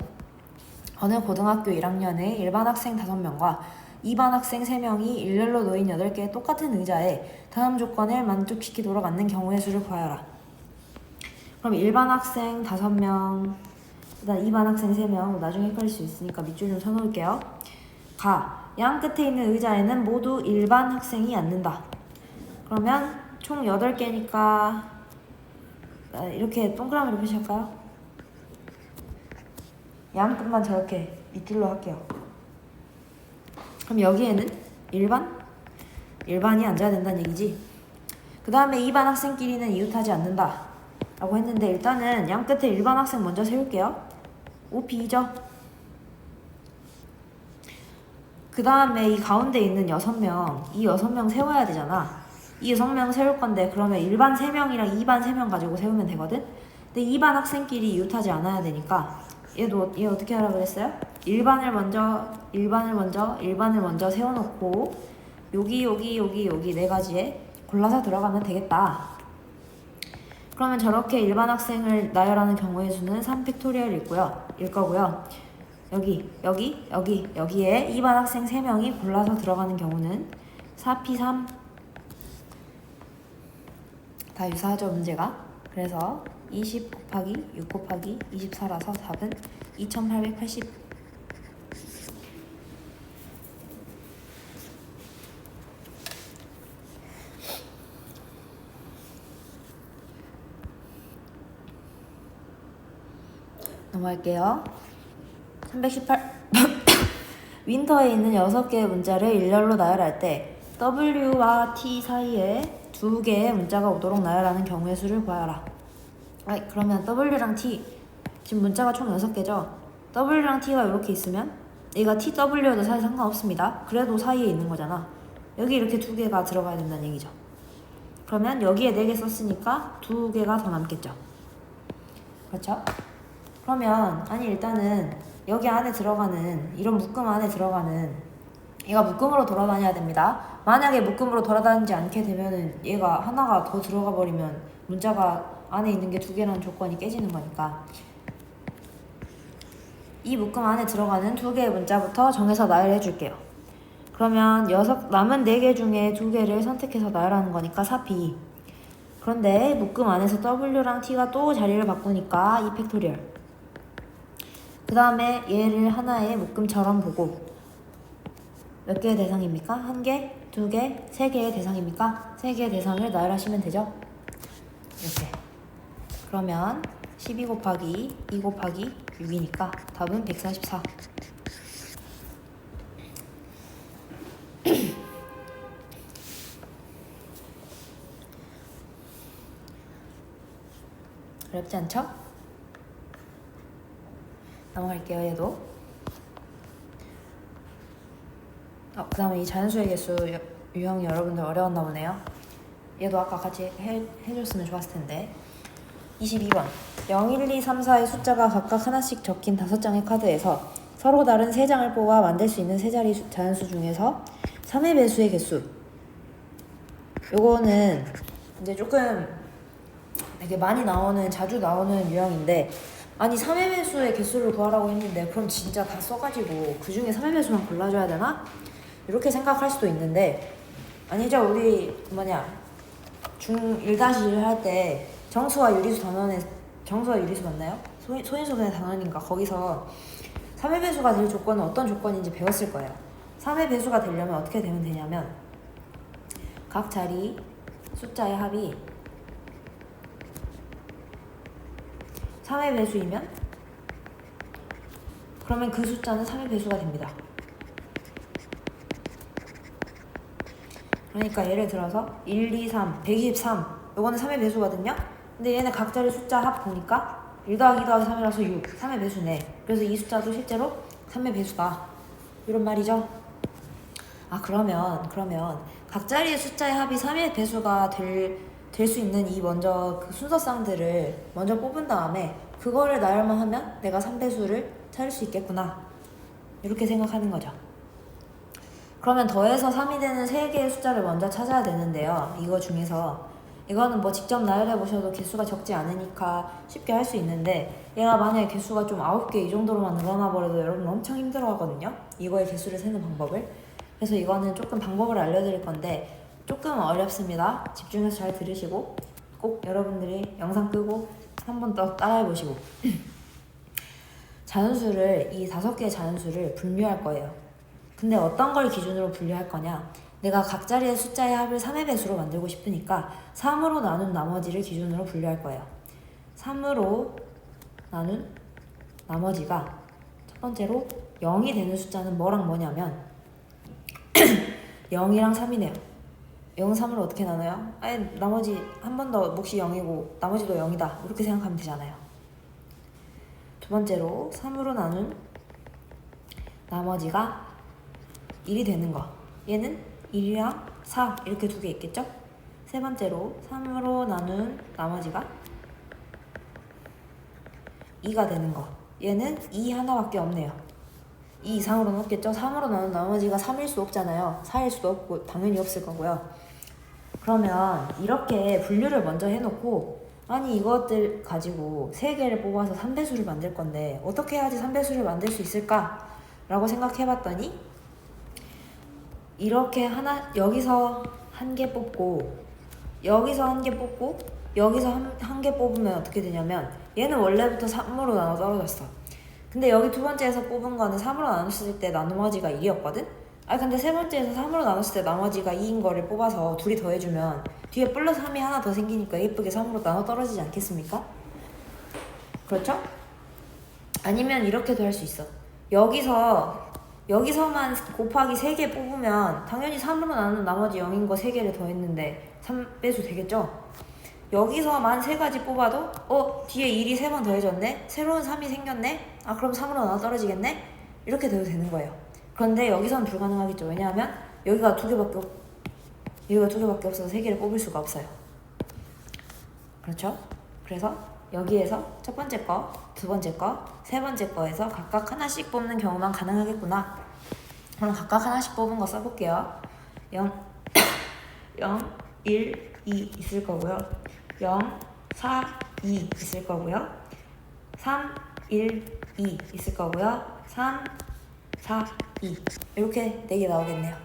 어느 고등학교 1학년의 일반 학생 5명과 2반 학생 3명이 일렬로 놓인 8개의 똑같은 의자에 다음 조건을 만족시키도록 앉는 경우의 수를 구하여라. 그럼 일반 학생 5명, 그다음 2반 학생 3명, 나중에 헷갈릴 수 있으니까 밑줄 좀 쳐놓을게요. 양 끝에 있는 의자에는 모두 일반 학생이 앉는다. 그러면 총 8개니까 이렇게 동그라미로 표시할까요? 양 끝만 저렇게 밑줄로 할게요. 그럼 여기에는 일반이 앉아야 된다는 얘기지. 그 다음에 2반 학생끼리는 이웃하지 않는다 라고 했는데 일단은 양 끝에 일반 학생 먼저 세울게요. 5B죠. 그 다음에 이 가운데 있는 6명, 이 6명 세워야 되잖아. 이 6명 세울 건데 그러면 일반 3명이랑 2반 3명 가지고 세우면 되거든. 근데 2반 학생끼리 이웃하지 않아야 되니까 얘 어떻게 하라 그랬어요? 일반을 먼저 세워놓고 여기 4가지에 골라서 들어가면 되겠다. 그러면 저렇게 일반 학생을 나열하는 경우의 수는 3팩토리얼일 거고요. 여기에 2반 학생 3명이 골라서 들어가는 경우는 4P3. 다 유사하죠 문제가. 그래서 20 곱하기 6 곱하기 24라서 답은 2880. 넘어갈게요. 318. 윈터에 있는 6개의 문자를 일렬로 나열할 때 W와 T 사이에 2개의 문자가 오도록 나열하는 경우의 수를 구하여라. 그러면 W랑 T 지금 문자가 총 6개죠. W랑 T가 이렇게 있으면 얘가 TW여도 사실 상관없습니다. 그래도 사이에 있는 거잖아. 여기 이렇게 2개가 들어가야 된다는 얘기죠. 그러면 여기에 4개 썼으니까 2개가 더 남겠죠. 그렇죠? 그러면 일단은 여기 안에 들어가는 이런 묶음 안에 들어가는 얘가 묶음으로 돌아다녀야 됩니다. 만약에 묶음으로 돌아다니지 않게 되면은 얘가 하나가 더 들어가 버리면 문자가 안에 있는 게 2개라는 조건이 깨지는 거니까 이 묶음 안에 들어가는 2개의 문자부터 정해서 나열해 줄게요. 그러면 남은 4개 중에 2개를 선택해서 나열하는 거니까 4P. 그런데 묶음 안에서 W랑 T가 또 자리를 바꾸니까 2팩토리얼. 그 다음에 얘를 하나의 묶음처럼 보고 몇 개의 대상입니까? 1개, 2개, 3개의 대상입니까? 3개의 대상을 나열하시면 되죠. 이렇게. 그러면 12 곱하기 2 곱하기 6이니까 답은 144. 어렵지 않죠? 넘어갈게요. 얘도. 그 다음에 이 자연수의 개수 유형이 여러분들 어려웠나 보네요. 얘도 아까 같이 해줬으면 좋았을 텐데. 22번 0, 1, 2, 3, 4의 숫자가 각각 하나씩 적힌 5장의 카드에서 서로 다른 3장을 뽑아 만들 수 있는 3자리 자연수 중에서 3의 배수의 개수. 요거는 이제 조금 되게 많이 나오는, 자주 나오는 유형인데, 아니 3의 배수의 개수를 구하라고 했는데 그럼 진짜 다 써가지고 그 중에 3의 배수만 골라줘야 되나? 이렇게 생각할 수도 있는데, 아니죠. 우리 중1-1 할 때 정수와 유리수 단원에, 정수와 유리수 맞나요? 소인수분의 단원인가 거기서 3의 배수가 될 조건은 어떤 조건인지 배웠을 거예요. 3의 배수가 되려면 어떻게 되면 되냐면, 각 자리 숫자의 합이 3의 배수이면 그러면 그 숫자는 3의 배수가 됩니다. 그러니까 예를 들어서 1, 2, 3, 123 요거는 3의 배수거든요. 근데 얘네 각 자리 숫자 합 보니까 1 더하기 2 더하기 3이라서 6, 3의 배수네. 그래서 이 숫자도 실제로 3의 배수다, 이런 말이죠. 그러면 각 자리의 숫자의 합이 3의 배수가 될 수 있는 이 먼저 그 순서쌍들을 먼저 뽑은 다음에 그거를 나열만 하면 내가 3배수를 찾을 수 있겠구나, 이렇게 생각하는 거죠. 그러면 더해서 3이 되는 3개의 숫자를 먼저 찾아야 되는데요. 이거 중에서 이거는 뭐 직접 나열해 보셔도 개수가 적지 않으니까 쉽게 할 수 있는데, 얘가 만약에 개수가 좀 9개 이 정도로만 늘어나 버려도 여러분 엄청 힘들어 하거든요. 이거의 개수를 세는 방법을. 그래서 이거는 조금 방법을 알려드릴 건데 조금 어렵습니다. 집중해서 잘 들으시고 꼭 여러분들이 영상 끄고 한 번 더 따라해 보시고 자연수를, 이 5개의 자연수를 분류할 거예요. 근데 어떤 걸 기준으로 분류할 거냐, 내가 각 자리의 숫자의 합을 3의 배수로 만들고 싶으니까 3으로 나눈 나머지를 기준으로 분류할 거예요. 3으로 나눈 나머지가 첫 번째로 0이 되는 숫자는 뭐랑 뭐냐면 0이랑 3이네요. 0, 3을 어떻게 나눠요? 나머지 한 번 더 몫이 0이고 나머지도 0이다, 이렇게 생각하면 되잖아요. 두 번째로 3으로 나눈 나머지가 1이 되는 거, 얘는 1이랑 4 이렇게 2개 있겠죠? 세 번째로 3으로 나눈 나머지가 2가 되는 거, 얘는 2 하나밖에 없네요. 2 이상으로는 없겠죠? 3으로 나눈 나머지가 3일 수 없잖아요. 4일 수도 없고 당연히 없을 거고요. 그러면 이렇게 분류를 먼저 해놓고, 아니 이것들 가지고 3개를 뽑아서 3배수를 만들 건데 어떻게 해야지 3배수를 만들 수 있을까? 라고 생각해봤더니, 이렇게 여기서 한 개 뽑고 여기서 한 개 뽑고 여기서 한 개 뽑으면 어떻게 되냐면, 얘는 원래부터 3으로 나눠 떨어졌어. 근데 여기 두 번째에서 뽑은 거는 3으로 나눴을 때 나머지가 1이었거든? 근데 세 번째에서 3으로 나눴을 때 나머지가 2인 거를 뽑아서 둘이 더해주면 뒤에 플러스 3이 하나 더 생기니까 예쁘게 3으로 나눠 떨어지지 않겠습니까? 그렇죠? 아니면 이렇게도 할 수 있어. 여기서만 곱하기 3개 뽑으면 당연히 3으로 나눈 나머지 0인 거 3개를 더했는데 3배수 되겠죠? 여기서만 3가지 뽑아도 뒤에 1이 3번 더해졌네? 새로운 3이 생겼네? 그럼 3으로 나눠 떨어지겠네? 이렇게 돼도 되는 거예요. 그런데 여기서는 불가능하겠죠. 왜냐하면 여기가 2개밖에 없어서 3개를 뽑을 수가 없어요. 그렇죠? 그래서 여기에서 첫 번째 거, 두 번째 거, 세 번째 거에서 각각 하나씩 뽑는 경우만 가능하겠구나. 그럼 각각 하나씩 뽑은 거 써볼게요. 0, 1, 2 있을 거고요. 0, 4, 2 있을 거고요. 3, 1, 2 있을 거고요. 3, 4, 2 이렇게 4개 나오겠네요.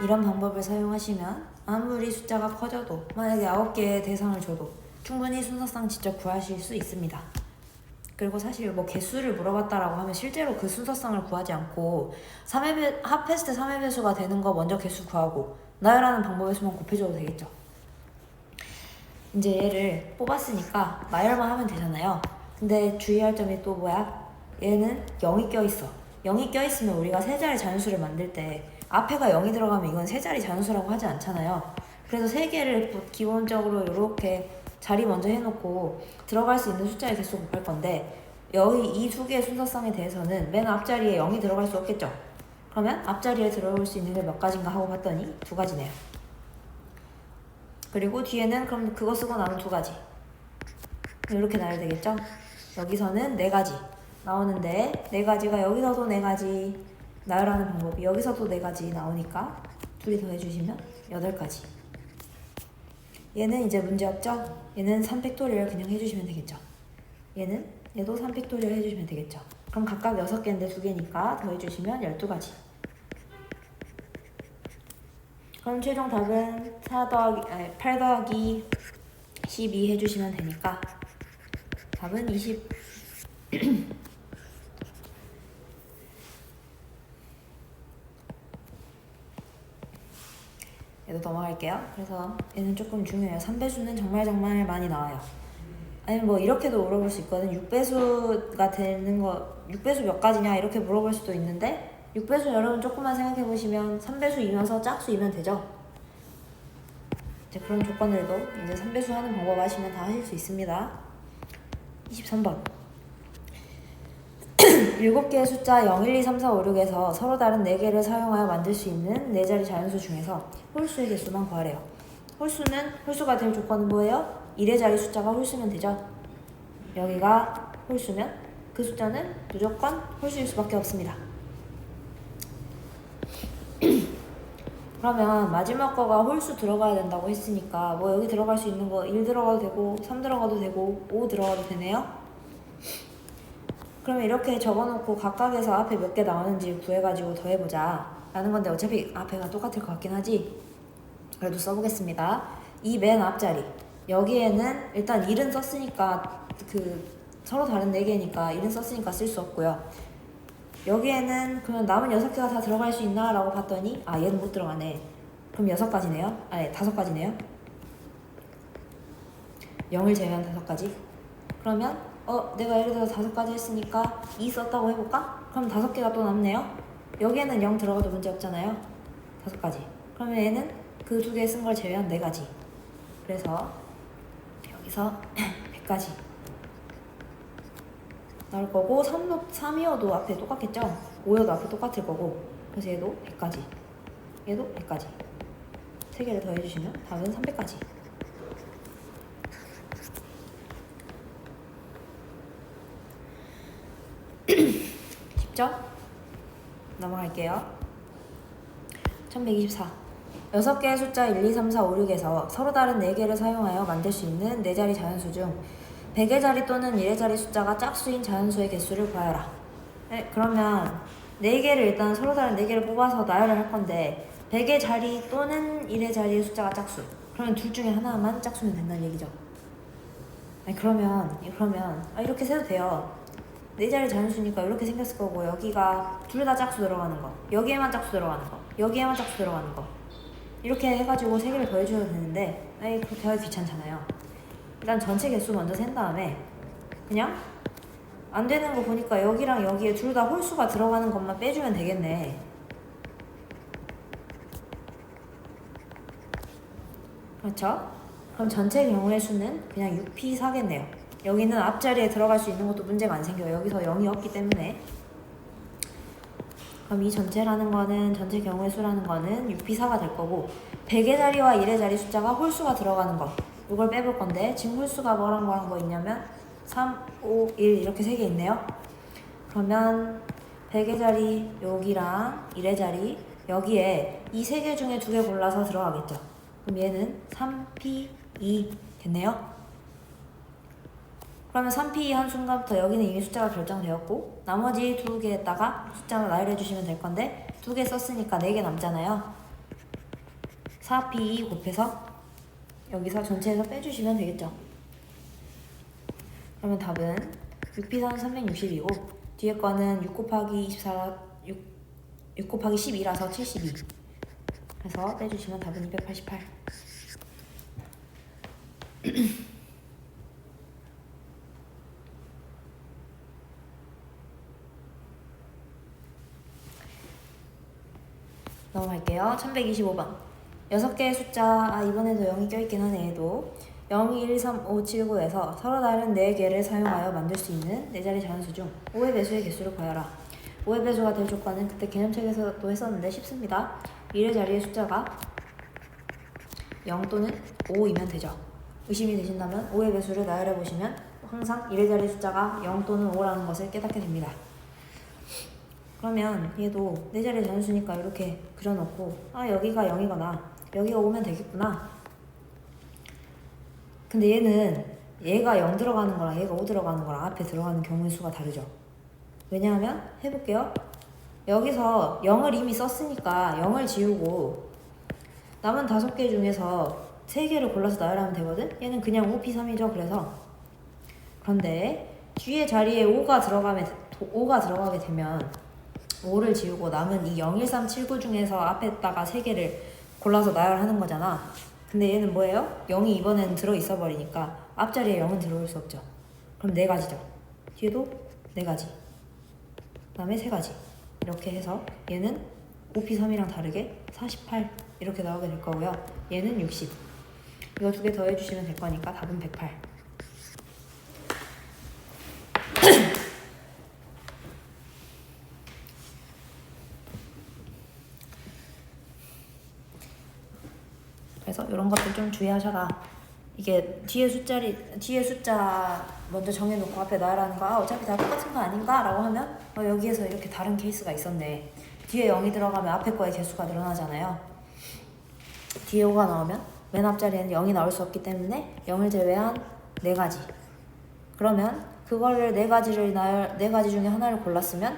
이런 방법을 사용하시면 아무리 숫자가 커져도, 만약에 9개의 대상을 줘도 충분히 순서상 직접 구하실 수 있습니다. 그리고 사실 뭐 개수를 물어봤다라고 하면 실제로 그 순서상을 구하지 않고 합했을 때 3의 배수가 되는 거 먼저 개수 구하고 나열하는 방법의 수만 곱해줘도 되겠죠. 이제 얘를 뽑았으니까 나열만 하면 되잖아요. 근데 주의할 점이 또 뭐야? 얘는 0이 껴있어. 0이 껴있으면 우리가 세 자리 자연수를 만들 때 앞에가 0이 들어가면 이건 세 자리 자연수라고 하지 않잖아요. 그래서 세 개를 기본적으로 이렇게 자리 먼저 해놓고 들어갈 수 있는 숫자의 개수 곱할 건데, 여기 이 두 개의 순서성에 대해서는 맨 앞자리에 0이 들어갈 수 없겠죠. 그러면 앞자리에 들어올 수 있는 게 몇 가지인가 하고 봤더니 2가지네요. 그리고 뒤에는 그럼 그거 쓰고 나면 2가지. 이렇게 나야 되겠죠? 여기서는 4가지 나오는데 4가지가 여기서도 4가지 나열하는 방법이 여기서도 4가지 나오니까 둘이 더해주시면 8가지. 얘는 이제 문제 없죠? 얘는 3팩토리얼 그냥 해주시면 되겠죠? 얘도 3팩토리얼 해주시면 되겠죠? 그럼 각각 6개인데 2개니까 더해주시면 12가지. 그럼 최종 답은 8 더하기 12 해주시면 되니까 답은 20. 얘도 넘어갈게요. 그래서 얘는 조금 중요해요. 3배수는 정말 많이 나와요. 아니면 뭐 이렇게도 물어볼 수 있거든. 6배수가 되는 거 6배수 몇 가지냐 이렇게 물어볼 수도 있는데, 6배수 여러분 조금만 생각해 보시면 3배수이면서 짝수이면 되죠. 이제 그런 조건들도 이제 3배수 하는 방법 아시면 다 하실 수 있습니다. 23번 7개의 숫자 0, 1, 2, 3, 4, 5, 6에서 서로 다른 4개를 사용하여 만들 수 있는 4자리 자연수 중에서 홀수의 개수만 구하래요. 홀수가 될 조건은 뭐예요? 1의 자리 숫자가 홀수면 되죠. 여기가 홀수면 그 숫자는 무조건 홀수일 수밖에 없습니다. 그러면 마지막 거가 홀수 들어가야 된다고 했으니까 뭐 여기 들어갈 수 있는 거 1 들어가도 되고 3 들어가도 되고 5 들어가도 되네요. 그러면 이렇게 적어놓고 각각에서 앞에 몇 개 나오는지 구해가지고 더해보자 라는 건데, 어차피 앞에가 똑같을 것 같긴 하지. 그래도 써보겠습니다. 이 맨 앞자리 여기에는 일단 1은 썼으니까 서로 다른 4개니까 1은 썼으니까 쓸 수 없고요. 여기에는 그러면 남은 6개가 다 들어갈 수 있나 라고 봤더니 얘는 못 들어가네. 그럼 6가지네요. 5가지네요. 0을 제외한 5가지. 그러면 내가 예를 들어서 5가지 했으니까 2 썼다고 해볼까? 그럼 5개가 또 남네요. 여기에는 0 들어가도 문제 없잖아요. 5가지. 그러면 얘는 그 2개 쓴 걸 제외한 4가지. 그래서 여기서 100가지 나올 거고, 3이어도 앞에 똑같겠죠? 5여도 앞에 똑같을 거고, 그래서 얘도 100가지, 얘도 100가지. 3개를 더해주시면 답은 300가지. 쉽죠? 넘어갈게요. 1124 6개의 숫자 1, 2, 3, 4, 5, 6에서 서로 다른 4개를 사용하여 만들 수 있는 4자리 자연수 중 100의 자리 또는 1의 자리 숫자가 짝수인 자연수의 개수를 구하여라. 네, 그러면 4개를 일단 서로 다른 4개를 뽑아서 나열을 할 건데, 100의 자리 또는 1의 자리의 숫자가 짝수. 그러면 둘 중에 하나만 짝수면 된다는 얘기죠. 그러면 이렇게 세도 돼요. 4자리 자연수니까 이렇게 생겼을 거고, 여기가 둘 다 짝수 들어가는 거, 여기에만 짝수 들어가는 거, 여기에만 짝수 들어가는 거, 이렇게 해가지고 3개를 더해주면 되는데 그렇게 하기 귀찮잖아요. 일단 전체 개수 먼저 센 다음에 그냥 안 되는 거 보니까 여기랑 여기에 둘 다 홀수가 들어가는 것만 빼주면 되겠네. 그렇죠? 그럼 전체 경우의 수는 그냥 6p4겠네요. 여기는 앞자리에 들어갈 수 있는 것도 문제가 안 생겨요. 여기서 0이 없기 때문에. 그럼 이 전체라는 거는, 전체 경우의 수라는 거는 6p4가 될 거고, 100의 자리와 1의 자리 숫자가 홀수가 들어가는 거, 이걸 빼볼 건데, 지금 홀수가 뭐랑 거 있냐면 3, 5, 1 이렇게 3개 있네요. 그러면 100의 자리 여기랑 1의 자리 여기에 이 3개 중에 2개 골라서 들어가겠죠. 그럼 얘는 3p2 됐네요. 그러면 3p 한 순간부터 여기는 이미 숫자가 결정되었고, 나머지 2개에다가 숫자를 나열해 주시면 될 건데, 2개 썼으니까 4개 남잖아요. 4p 곱해서 여기서 전체에서 빼주시면 되겠죠. 그러면 답은 6p4는 360이고 뒤에 거는 6 곱하기 12라서 72. 그래서 빼주시면 답은 288. 넘어갈게요. 1125번. 6개의 숫자, 이번에도 0이 껴있긴 하네, 얘도. 0, 1, 3, 5, 7, 9에서 서로 다른 4개를 사용하여 만들 수 있는 4자리 자연수 중 5의 배수의 개수를 구하라. 5의 배수가 될 조건은 그때 개념책에서도 했었는데 쉽습니다. 1의 자리의 숫자가 0 또는 5이면 되죠. 의심이 되신다면 5의 배수를 나열해 보시면 항상 1의 자리의 숫자가 0 또는 5라는 것을 깨닫게 됩니다. 그러면 얘도 4자리 자연수니까 이렇게 그려놓고 여기가 0이거나 여기가 5면 되겠구나. 근데 얘가 0 들어가는 거랑 얘가 5 들어가는 거랑 앞에 들어가는 경우의 수가 다르죠. 왜냐하면 해볼게요. 여기서 0을 이미 썼으니까 0을 지우고 남은 5개 중에서 3개를 골라서 나열하면 되거든? 얘는 그냥 5p3이죠. 그런데 뒤에 자리에 5가 들어가게 되면 5를 지우고 남은 이 0, 1, 3, 7, 9 중에서 앞에다가 3개를 골라서 나열하는 거잖아. 근데 얘는 뭐예요? 0이 이번에는 들어있어 버리니까 앞자리에 0은 들어올 수 없죠. 그럼 4가지죠. 뒤에도 4가지. 그 다음에 3가지. 이렇게 해서 얘는 5p3이랑 다르게 48 이렇게 나오게 될 거고요. 얘는 60. 이거 2개 더해주시면 될 거니까 답은 108. 그래서 이런 것들 좀 주의하셔라. 이게 뒤에 숫자 먼저 정해놓고 앞에 나열하는 거 어차피 다 똑같은 거 아닌가? 라고 하면 여기에서 이렇게 다른 케이스가 있었네. 뒤에 0이 들어가면 앞에 거의 개수가 늘어나잖아요. 뒤에 5가 나오면 맨 앞자리에는 0이 나올 수 없기 때문에 0을 제외한 4가지. 그러면 그거를 4가지 중에 하나를 골랐으면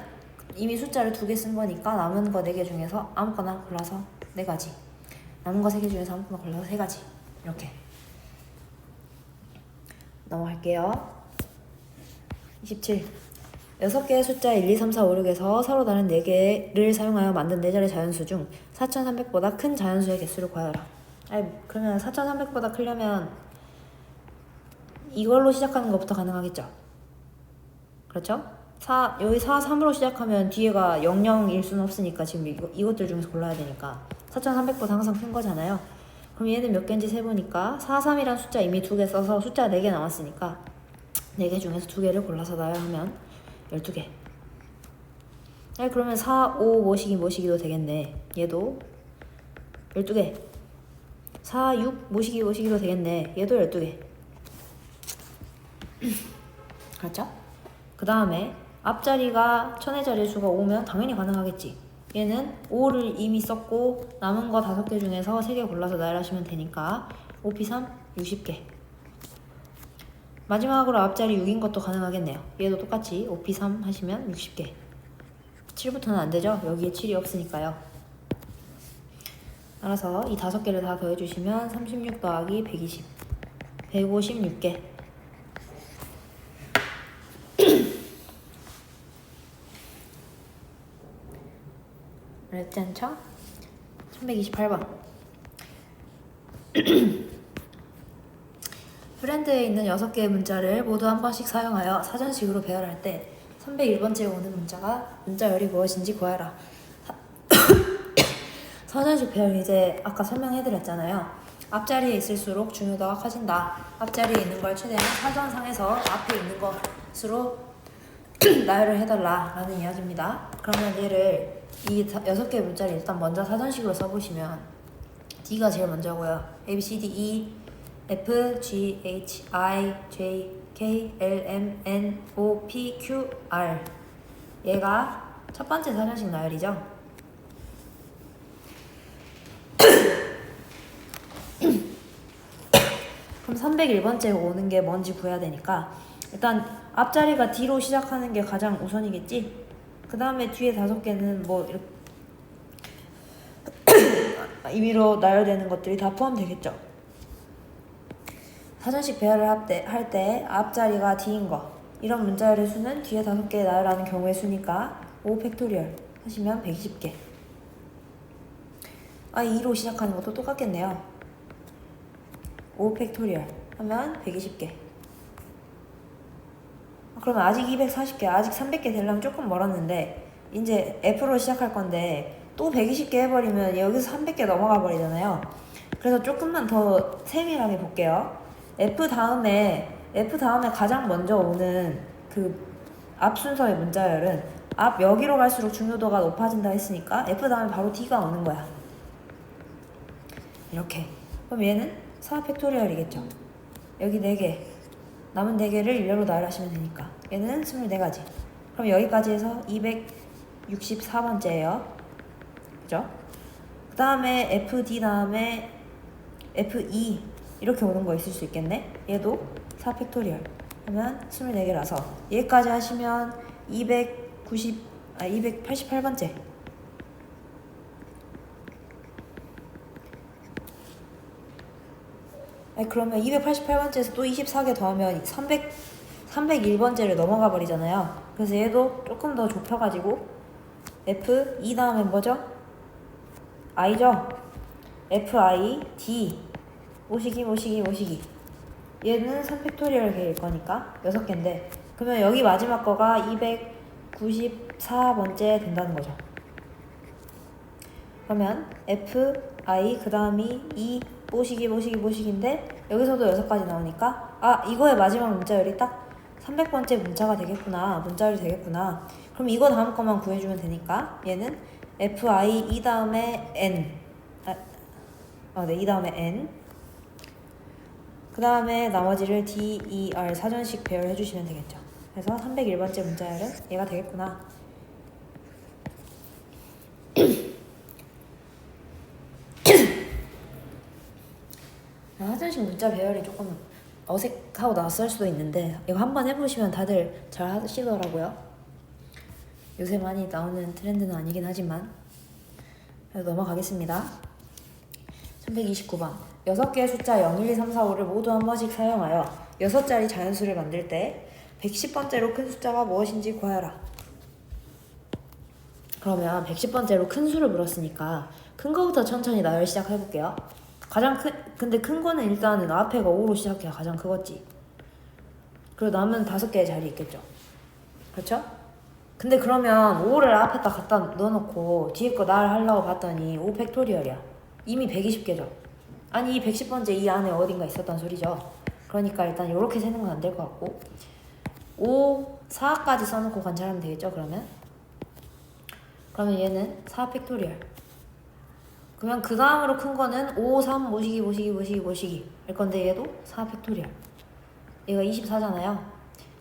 이미 숫자를 2개 쓴 거니까 남은 거 4개 중에서 아무거나 골라서 4가지. 남은 거 3개 중에서 아무거나 골라서 3가지. 이렇게 넘어갈게요. 27. 6개의 숫자 1, 2, 3, 4, 5, 6에서 서로 다른 4개를 사용하여 만든 4자리 자연수 중 4300보다 큰 자연수의 개수를 구하여라. 그러면 4300보다 크려면 이걸로 시작하는 것부터 가능하겠죠? 그렇죠? 여기 4, 3으로 시작하면 뒤에가 0, 0일 수는 없으니까 지금 이것들 중에서 골라야 되니까 4300보다 항상 큰 거잖아요. 그럼 얘는 몇 개인지 세보니까 4, 3이란 숫자 이미 2개 써서 숫자 4개 남았으니까 4개 중에서 2개를 골라서 나열하면 12개. 그러면 4, 5 모시기도 되겠네. 얘도 12개. 4, 6 모시기도 되겠네. 얘도 12개. 그렇죠? 그 다음에 앞자리가 천의 자리 수가 5면 당연히 가능하겠지. 얘는 5를 이미 썼고 남은 거 5개 중에서 3개 골라서 나열하시면 되니까 5p3 60개. 마지막으로 앞자리 6인 것도 가능하겠네요. 얘도 똑같이 5p3 하시면 60개. 7부터는 안 되죠? 여기에 7이 없으니까요. 알아서 이 5개를 다 더해주시면 36 더하기 120 156개. 어렵지 않죠? 1128번. 프렌드에 있는 6개의 문자를 모두 한 번씩 사용하여 사전식으로 배열할 때 301번째에 오는 문자열이 무엇인지 구하라. 사전식 배열 이제 아까 설명해드렸잖아요. 앞자리에 있을수록 중요도가 커진다. 앞자리에 있는 걸 최대한 사전상에서 앞에 있는 것으로 나열을 해달라 라는 이야기입니다. 그러면 얘를 이 6개의 문자를 일단 먼저 사전식으로 써보시면 D가 제일 먼저고요. A, B, C, D, E, F, G, H, I, J, K, L, M, N, O, P, Q, R. 얘가 첫 번째 사전식 나열이죠. 그럼 301번째 오는 게 뭔지 구해야 되니까 일단 앞자리가 D로 시작하는 게 가장 우선이겠지? 그 다음에 뒤에 5개는 뭐 이렇게 임의로 나열되는 것들이 다 포함되겠죠. 사전식 배열을 할 때 앞자리가 D인 거 이런 문자열의 수는 뒤에 5개 나열하는 경우의 수니까 5 팩토리얼 하시면 120개. 2로 시작하는 것도 똑같겠네요. 5 팩토리얼 하면 120개. 그러면 아직 240개, 아직 300개 되려면 조금 멀었는데 이제 F로 시작할 건데 또 120개 해버리면 여기서 300개 넘어가 버리잖아요. 그래서 조금만 더 세밀하게 볼게요. F 다음에 가장 먼저 오는 그 앞 순서의 문자열은 앞 여기로 갈수록 중요도가 높아진다 했으니까 F 다음에 바로 D가 오는 거야. 이렇게. 그럼 얘는 4 팩토리얼이겠죠. 여기 4개, 남은 4개를 일렬로 나열하시면 되니까 얘는 24가지. 그럼 여기까지 해서 264번째예요. 그죠? 그 다음에 FD 다음에 FE 이렇게 오는 거 있을 수 있겠네. 얘도 4 팩토리얼 하면 24개라서 얘까지 하시면 288번째. 그러면 288번째에서 또 24개 더하면 301번째를 넘어가 버리잖아요. 그래서 얘도 조금 더 좁혀가지고 F2 다음에 뭐죠? I죠? FI, D 모시기 얘는 3팩토리얼 개일 거니까 6개인데 그러면 여기 마지막 거가 294번째 된다는 거죠. 그러면 F, I, 그 다음이 E, 모시기인데 여기서도 6가지 나오니까 이거의 마지막 문자열이 딱 300번째 문자열이 되겠구나. 그럼 이거 다음 것만 구해주면 되니까 얘는 F, I, E 다음에 N E 다음에 N 그 다음에 나머지를 D, E, R 사전식 배열해 주시면 되겠죠. 그래서 301번째 문자열은 얘가 되겠구나. 사전식 문자 배열이 조금 어색하고 낯설 수도 있는데 이거 한번 해보시면 다들 잘 하시더라고요. 요새 많이 나오는 트렌드는 아니긴 하지만 그래도 넘어가겠습니다. 329번 6개의 숫자 0, 1, 2, 3, 4, 5를 모두 한 번씩 사용하여 6자리 자연수를 만들 때 110번째로 큰 숫자가 무엇인지 구하여라. 그러면 110번째로 큰 수를 물었으니까 큰 거부터 천천히 나열 시작해볼게요. 근데 큰 거는 일단은 앞에가 5로 시작해야 가장 크겠지. 그리고 남은 5개의 자리 있겠죠. 그렇죠? 근데 그러면 5를 앞에다 갖다 넣어놓고 뒤에 거 날 하려고 봤더니 5 팩토리얼이야. 이미 120개죠. 아니 이 110번째 이 안에 어딘가 있었단 소리죠. 그러니까 일단 이렇게 세는 건 안 될 것 같고 5, 4까지 써놓고 관찰하면 되겠죠. 그러면 얘는 4 팩토리얼. 그러면 그 다음으로 큰 거는 5, 3 모시기 할 건데 얘도 4 팩토리얼. 얘가 24잖아요.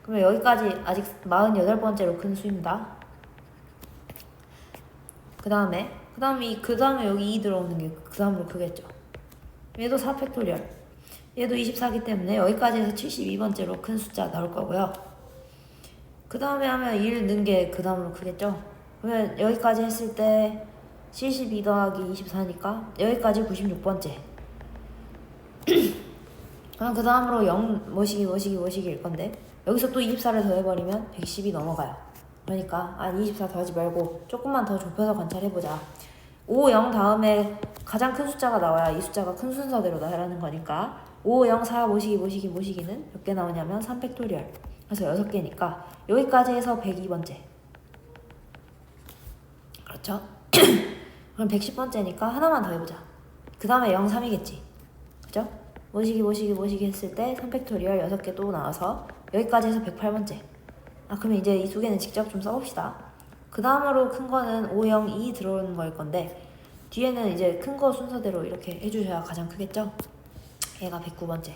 그러면 여기까지 아직 48번째로 큰 수입니다. 그 다음에 여기 2 들어오는 게 그 다음으로 크겠죠. 얘도 4 팩토리얼. 얘도 24기 때문에 여기까지 해서 72번째로 큰 숫자 나올 거고요. 그 다음에 하면 1 넣은 게 그 다음으로 크겠죠. 그러면 여기까지 했을 때 72 더하기 24니까 여기까지 96번째. 그럼 그 다음으로 0 모시기일 건데 여기서 또 24를 더해버리면 110이 넘어가요. 그러니까 24 더하지 말고 조금만 더 좁혀서 관찰해보자. 5, 0 다음에 가장 큰 숫자가 나와야 이 숫자가 큰 순서대로 나열하는 거니까 5, 0, 4 모시기는 몇 개 나오냐면 3 팩토리얼. 그래서 6개니까 여기까지 해서 102번째. 그렇죠? 그럼 110번째니까 하나만 더 해보자. 그 다음에 0, 3이겠지. 그죠? 모시기 했을 때 3팩토리얼 6개 또 나와서 여기까지 해서 108번째. 그러면 이제 이 두 개는 직접 좀 써봅시다. 그 다음으로 큰 거는 5, 0, 2 들어오는 거일 건데 뒤에는 이제 큰 거 순서대로 이렇게 해주셔야 가장 크겠죠? 얘가 109번째.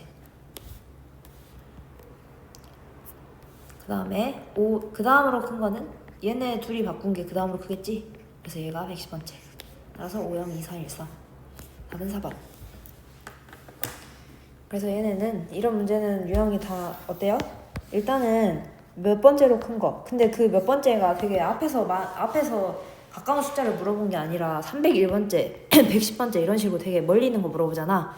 그 다음으로 큰 거는 얘네 둘이 바꾼 게 그 다음으로 크겠지? 그래서 얘가 110번째. 따라서 5, 0, 2, 4, 1, 4. 답은 4번. 그래서 얘네는 이런 문제는 유형이 다 어때요? 일단은 몇 번째로 큰 거. 근데 그 몇 번째가 되게 앞에서 가까운 숫자를 물어본 게 아니라 301번째, 110번째 이런 식으로 되게 멀리 있는 거 물어보잖아.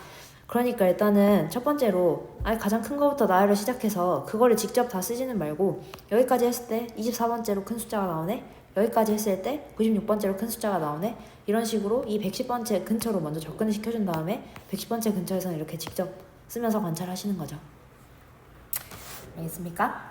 그러니까 일단은 첫 번째로 가장 큰 거부터 나열을 시작해서 그거를 직접 다 쓰지는 말고 여기까지 했을 때 24번째로 큰 숫자가 나오네? 여기까지 했을 때 96번째로 큰 숫자가 나오네. 이런 식으로 이 110번째 근처로 먼저 접근을 시켜준 다음에 110번째 근처에서는 이렇게 직접 쓰면서 관찰하시는 거죠. 알겠습니까?